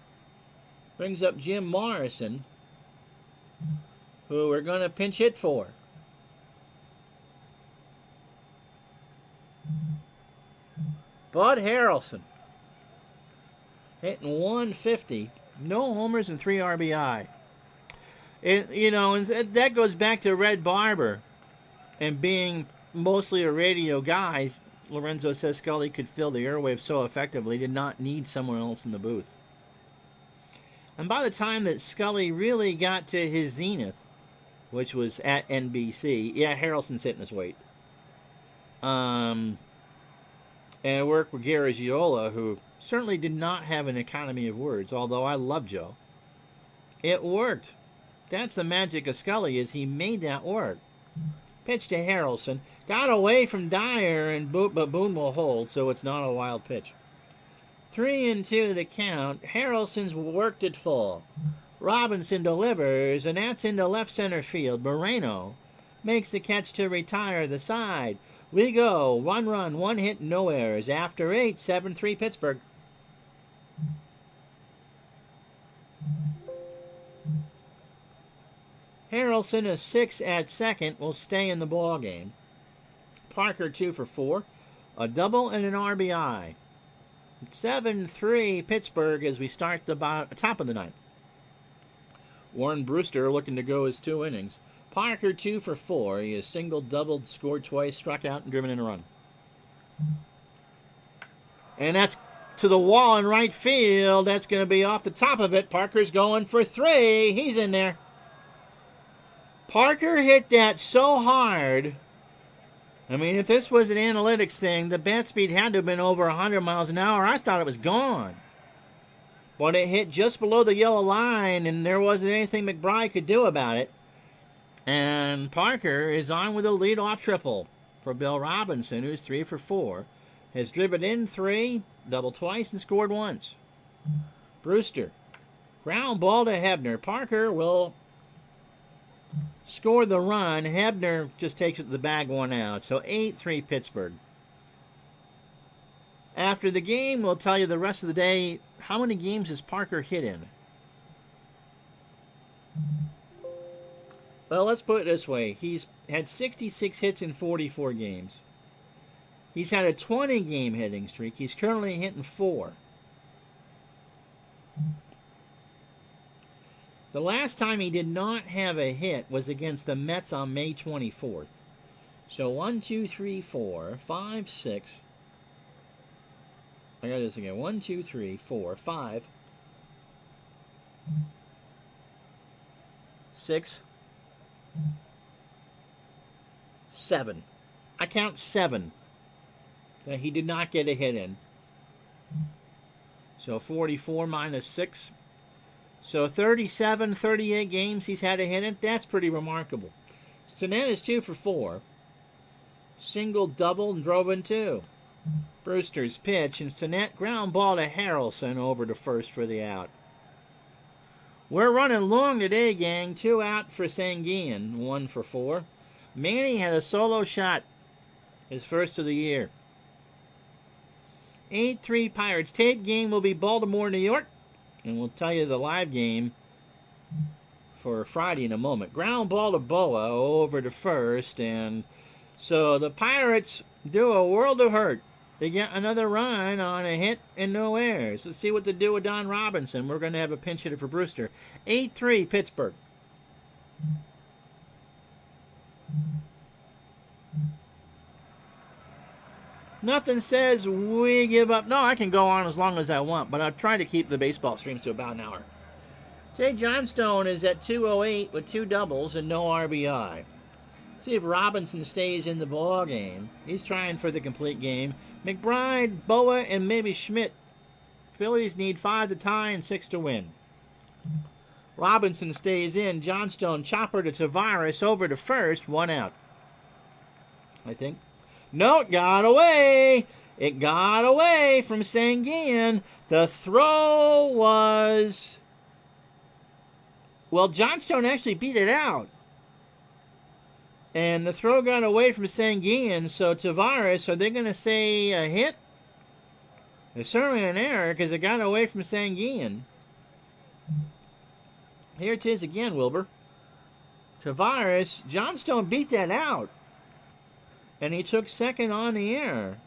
Brings up Jim Morrison, who we're going to pinch hit for. Bud Harrelson, hitting 150, no homers and 3 RBI. And that goes back to Red Barber and being mostly a radio guy. Lorenzo says Scully could fill the airwaves so effectively, did not need someone else in the booth. And by the time that Scully really got to his zenith, which was at NBC, Harrelson's hitting his weight. And I worked with Garagiola, who certainly did not have an economy of words, although I love Joe. It worked. That's the magic of Scully, is he made that work. Pitch to Harrelson. Got away from Dyer, but Boone will hold, so it's not a wild pitch. 3-2 the count. Harrelson's worked it full. Robinson delivers, and that's into left center field. Moreno makes the catch to retire the side. We go. 1 run, 1 hit, no errors. After 8, 7-3 Pittsburgh. Harrelson, a 6 at second, will stay in the ball game. Parker 2 for 4, a double and an RBI. 7-3 Pittsburgh as we start the top of the ninth. Warren Brewster looking to go his 2 innings. Parker 2 for 4. He has singled, doubled, scored twice, struck out, and driven in a run. And that's to the wall in right field. That's going to be off the top of it. Parker's going for 3. He's in there. Parker hit that so hard. I mean, if this was an analytics thing, the bat speed had to have been over 100 miles an hour. I thought it was gone. But it hit just below the yellow line, and there wasn't anything McBride could do about it. And Parker is on with a leadoff triple for Bill Robinson, who's 3 for 4. Has driven in 3, doubled twice, and scored once. Brewster. Ground ball to Hebner. Parker will score the run. Hebner just takes it to the bag, 1 out. So 8-3 Pittsburgh. After the game, we'll tell you the rest of the day. How many games has Parker hit in? Well, let's put it this way. He's had 66 hits in 44 games. He's had a 20-game hitting streak. He's currently hitting 4. The last time he did not have a hit was against the Mets on May 24th. So 1, 2, 3, 4, 5, 6. I got this again. 1, 2, 3, 4, 5, 6, 7. I count 7 that he did not get a hit in. So 44 minus 6. So 37, 38 games he's had a hit in. That's pretty remarkable. Stinnett is 2 for 4. Single, double, and drove in 2. Brewster's pitch, and Stinnett ground ball to Harrelson over to first for the out. We're running long today, gang. 2 out for Sanguin, 1 for 4. Manny had a solo shot, his first of the year. 8-3 Pirates. Tape game will be Baltimore, New York. And we'll tell you the live game for Friday in a moment. Ground ball to Boa over to first, and So the Pirates do a world of hurt. They get another run on a hit and no errors. Let's see what they do with Don Robinson. We're going to have a pinch hitter for Brewster. 8-3 Pittsburgh. Nothing says we give up. No, I can go on as long as I want, but I'll try to keep the baseball streams to about an hour. Jay Johnstone is at 208 with 2 doubles and no RBI. See if Robinson stays in the ball game. He's trying for the complete game. McBride, Boa, and maybe Schmidt. Phillies need 5 to tie and 6 to win. Robinson stays in. Johnstone, chopper to Tavares, over to first. 1 out. I think. No, it got away. It got away from Sanguin. The throw was... Well, Johnstone actually beat it out. And the throw got away from Sanguin, so Tavares, are they going to say a hit? It's certainly an error because it got away from Sanguin. Here it is again, Wilbur. Tavares, Johnstone beat that out. And he took second on the air.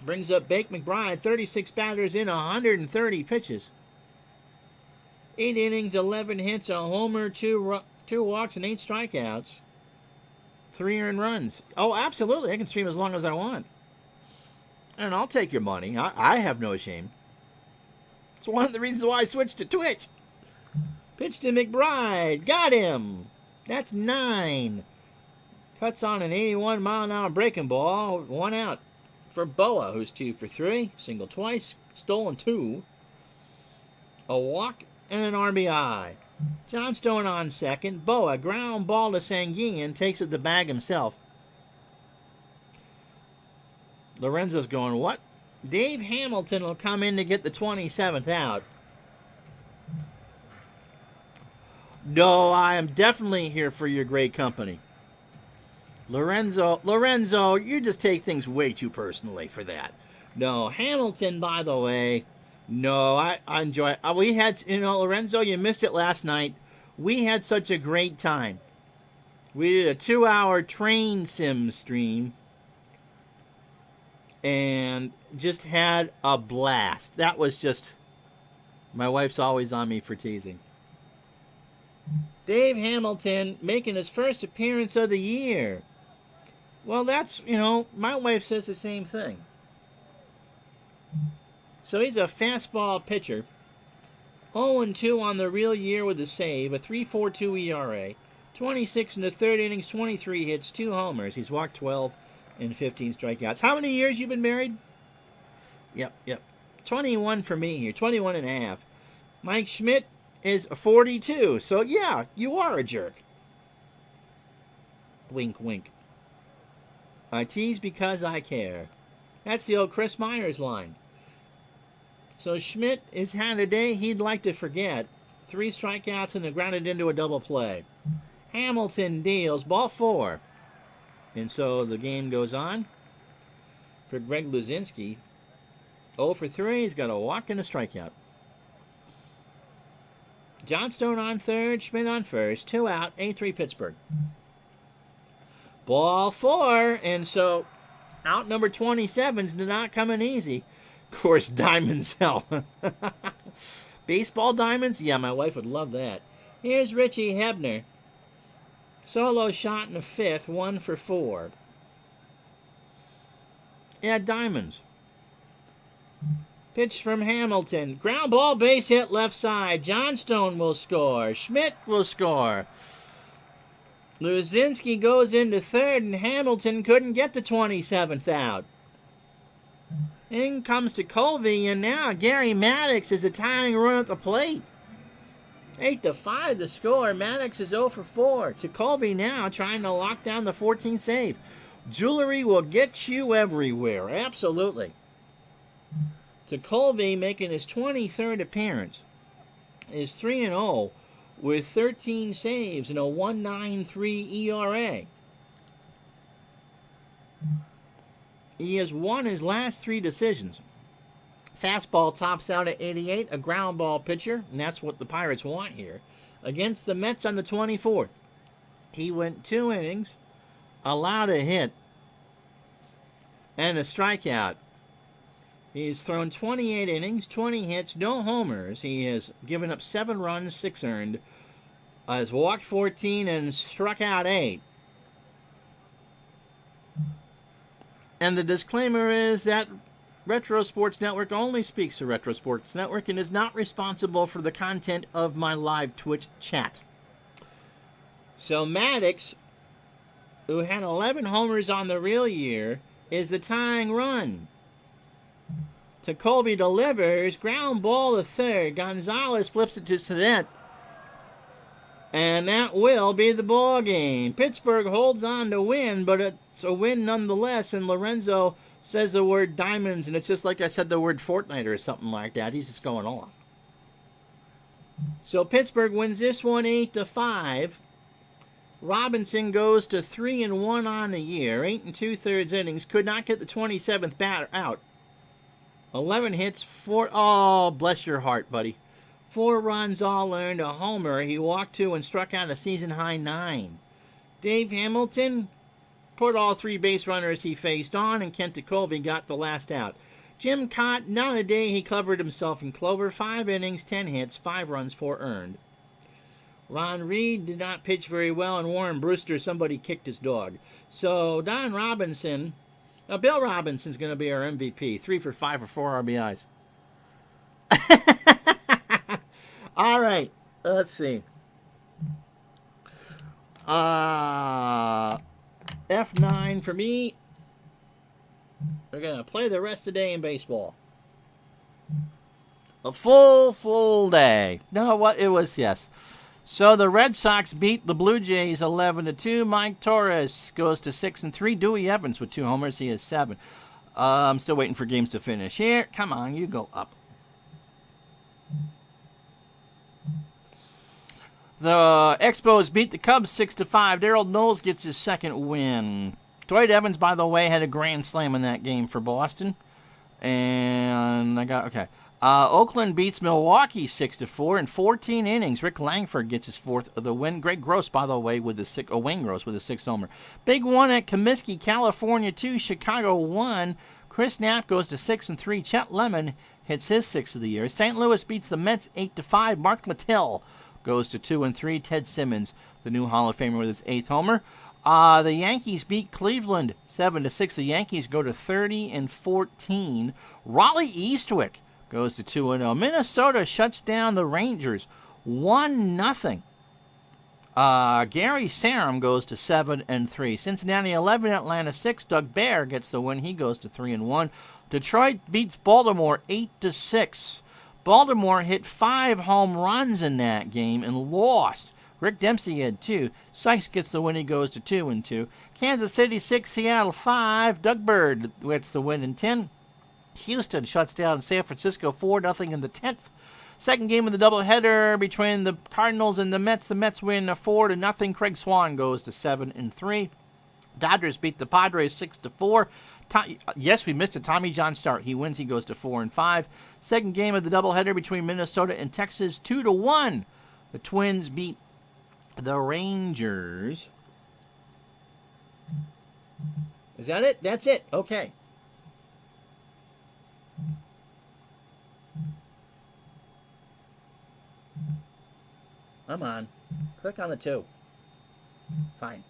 Brings up Bake McBride, 36 batters in 130 pitches. 8 innings, 11 hits, a homer, 2 walks, and 8 strikeouts. 3 earned runs. Oh, absolutely. I can stream as long as I want. And I'll take your money. I have no shame. It's one of the reasons why I switched to Twitch. Pitch to McBride. Got him. That's 9. Cuts on an 81-mile-an-hour breaking ball. 1 out for Boa, who's 2 for 3. Single twice. Stolen 2. A walk and an RBI. Johnstone on second. Boa, ground ball to Sanguin, takes it to bag himself. Lorenzo's going, what? Dave Hamilton will come in to get the 27th out. No, I am definitely here for your great company. Lorenzo, you just take things way too personally for that. No, Hamilton, by the way... No, I enjoy it. We had, Lorenzo, you missed it last night. We had such a great time. We did a 2-hour train sim stream and just had a blast. That was just, my wife's always on me for teasing. Dave Hamilton making his first appearance of the year. Well, that's, my wife says the same thing. So he's a fastball pitcher. 0-2 on the real year with a save, a 3.42 ERA. 26 in the 3rd innings, 23 hits, 2 homers. He's walked 12 and 15 strikeouts. How many years you been married? Yep. 21 for me here, 21 and a half. Mike Schmidt is 42. So, yeah, you are a jerk. Wink, wink. I tease because I care. That's the old Chris Myers line. So Schmidt has had a day he'd like to forget. 3 strikeouts and grounded into a double play. Hamilton deals ball 4. And so the game goes on for Greg Luzinski. 0 for 3. He's got a walk and a strikeout. Johnstone on third, Schmidt on first. 2 out, 8-3 Pittsburgh. Ball 4. And so out number 27's not coming easy. Of course, diamonds hell. Baseball diamonds? Yeah, my wife would love that. Here's Richie Hebner. Solo shot in the 5th, 1 for 4. Yeah, diamonds. Pitch from Hamilton. Ground ball, base hit left side. Johnstone will score. Schmidt will score. Luzinski goes into 3rd, and Hamilton couldn't get the 27th out. In comes to Colby, and now Gary Maddox is a tying run at the plate. 8-5 the score. Maddox is 0 for 4. To Colby now trying to lock down the 14th save. Jewelry will get you everywhere. Absolutely. To Colby making his 23rd appearance. Is 3-0 with 13 saves and a 1.93 ERA. He has won his last 3 decisions. Fastball tops out at 88, a ground ball pitcher, and that's what the Pirates want here, against the Mets on the 24th. He went 2 innings, allowed a hit and a strikeout. He's thrown 28 innings, 20 hits, no homers. He has given up 7 runs, 6 earned, has walked 14 and struck out 8. And the disclaimer is that Retro Sports Network only speaks to Retro Sports Network and is not responsible for the content of my live Twitch chat. So Maddox, who had 11 homers on the real year, is the tying run. Colby delivers, ground ball to third. Gonzalez flips it to Sedette. And that will be the ball game. Pittsburgh holds on to win, but it's a win nonetheless. And Lorenzo says the word diamonds, and it's just like I said the word Fortnite or something like that. He's just going on. So Pittsburgh wins this one 8-5. Robinson goes to 3-1 on the year. 8 2/3 innings. Could not get the 27th batter out. 11 hits, 4. Oh, bless your heart, buddy. 4 runs, all earned, a homer. He walked 2 and struck out a season-high 9. Dave Hamilton put all 3 base runners he faced on, and Kent Colby got the last out. Jim Cott, not a day he covered himself in clover. 5 innings, 10 hits, 5 runs, 4 earned. Ron Reed did not pitch very well, and Warren Brewster, somebody kicked his dog. So Don Robinson, now Bill Robinson's going to be our MVP. 3 for 5 for 4 RBIs. All right, let's see. F9 for me. We're going to play the rest of the day in baseball. A full day. No, what it was, yes. So the Red Sox beat the Blue Jays 11-2. Mike Torres goes to 6-3. Dewey Evans with 2 homers. He has 7. I'm still waiting for games to finish. Here, come on, you go up. The Expos beat the Cubs 6-5. Darryl Knowles gets his second win. Dwight Evans, by the way, had a grand slam in that game for Boston. And Oakland beats Milwaukee 6-4 in 14 innings. Rick Langford gets his 4th of the win. Greg Gross, by the way, with the Wayne Gross with a 6th homer. Big one at Comiskey, California 2, Chicago 1. Chris Knapp goes to 6-3. Chet Lemon hits his 6th of the year. St. Louis beats the Mets 8-5. Mark Littell goes to 2-3. Ted Simmons, the new Hall of Famer, with his 8th homer. The Yankees beat Cleveland 7-6. The Yankees go to 30-14. Raleigh Eastwick goes to 2-0. Minnesota shuts down the Rangers 1-0. Gary Sarum goes to 7-3. Cincinnati 11, Atlanta 6. Doug Bear gets the win. He goes to 3-1. Detroit beats Baltimore 8-6. Baltimore hit 5 home runs in that game and lost. Rick Dempsey had 2. Sykes gets the win. He goes to 2-2. Kansas City 6, Seattle 5. Doug Bird gets the win in 10. Houston shuts down San Francisco 4-0 in the 10th. Second game of the doubleheader between the Cardinals and the Mets. The Mets win 4-0. Craig Swan goes to 7-3. Dodgers beat the Padres 6-4. Yes, we missed a Tommy John start. He wins. He goes to 4-5. Second game of the doubleheader between Minnesota and Texas 2-1. The Twins beat the Rangers. Is that it? That's it. Okay. Come on. Click on the 2. Fine.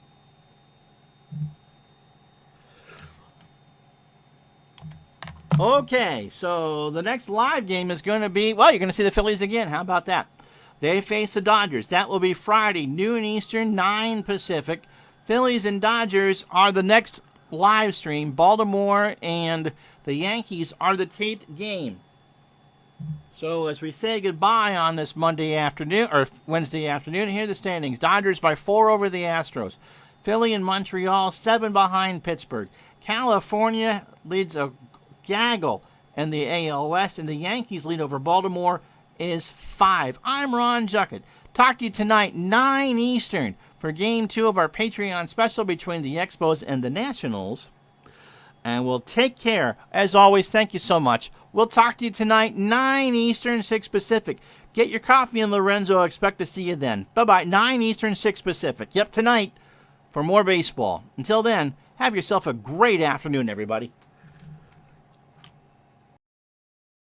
Okay, so the next live game is going to be, well, you're going to see the Phillies again. How about that? They face the Dodgers. That will be Friday, noon Eastern, 9 Pacific. Phillies and Dodgers are the next live stream. Baltimore and the Yankees are the taped game. So as we say goodbye on this Monday afternoon, or Wednesday afternoon, here are the standings. Dodgers by 4 over the Astros. Philly and Montreal 7 behind Pittsburgh. California leads a gaggle in the AL West, and the Yankees lead over Baltimore is 5. I'm Ron Juckett. Talk to you tonight, 9 Eastern, for Game 2 of our Patreon special between the Expos and the Nationals. And we'll take care. As always, thank you so much. We'll talk to you tonight, 9 Eastern, 6 Pacific. Get your coffee in Lorenzo. I expect to see you then. Bye-bye. 9 Eastern, 6 Pacific. Yep, tonight for more baseball. Until then, have yourself a great afternoon, everybody.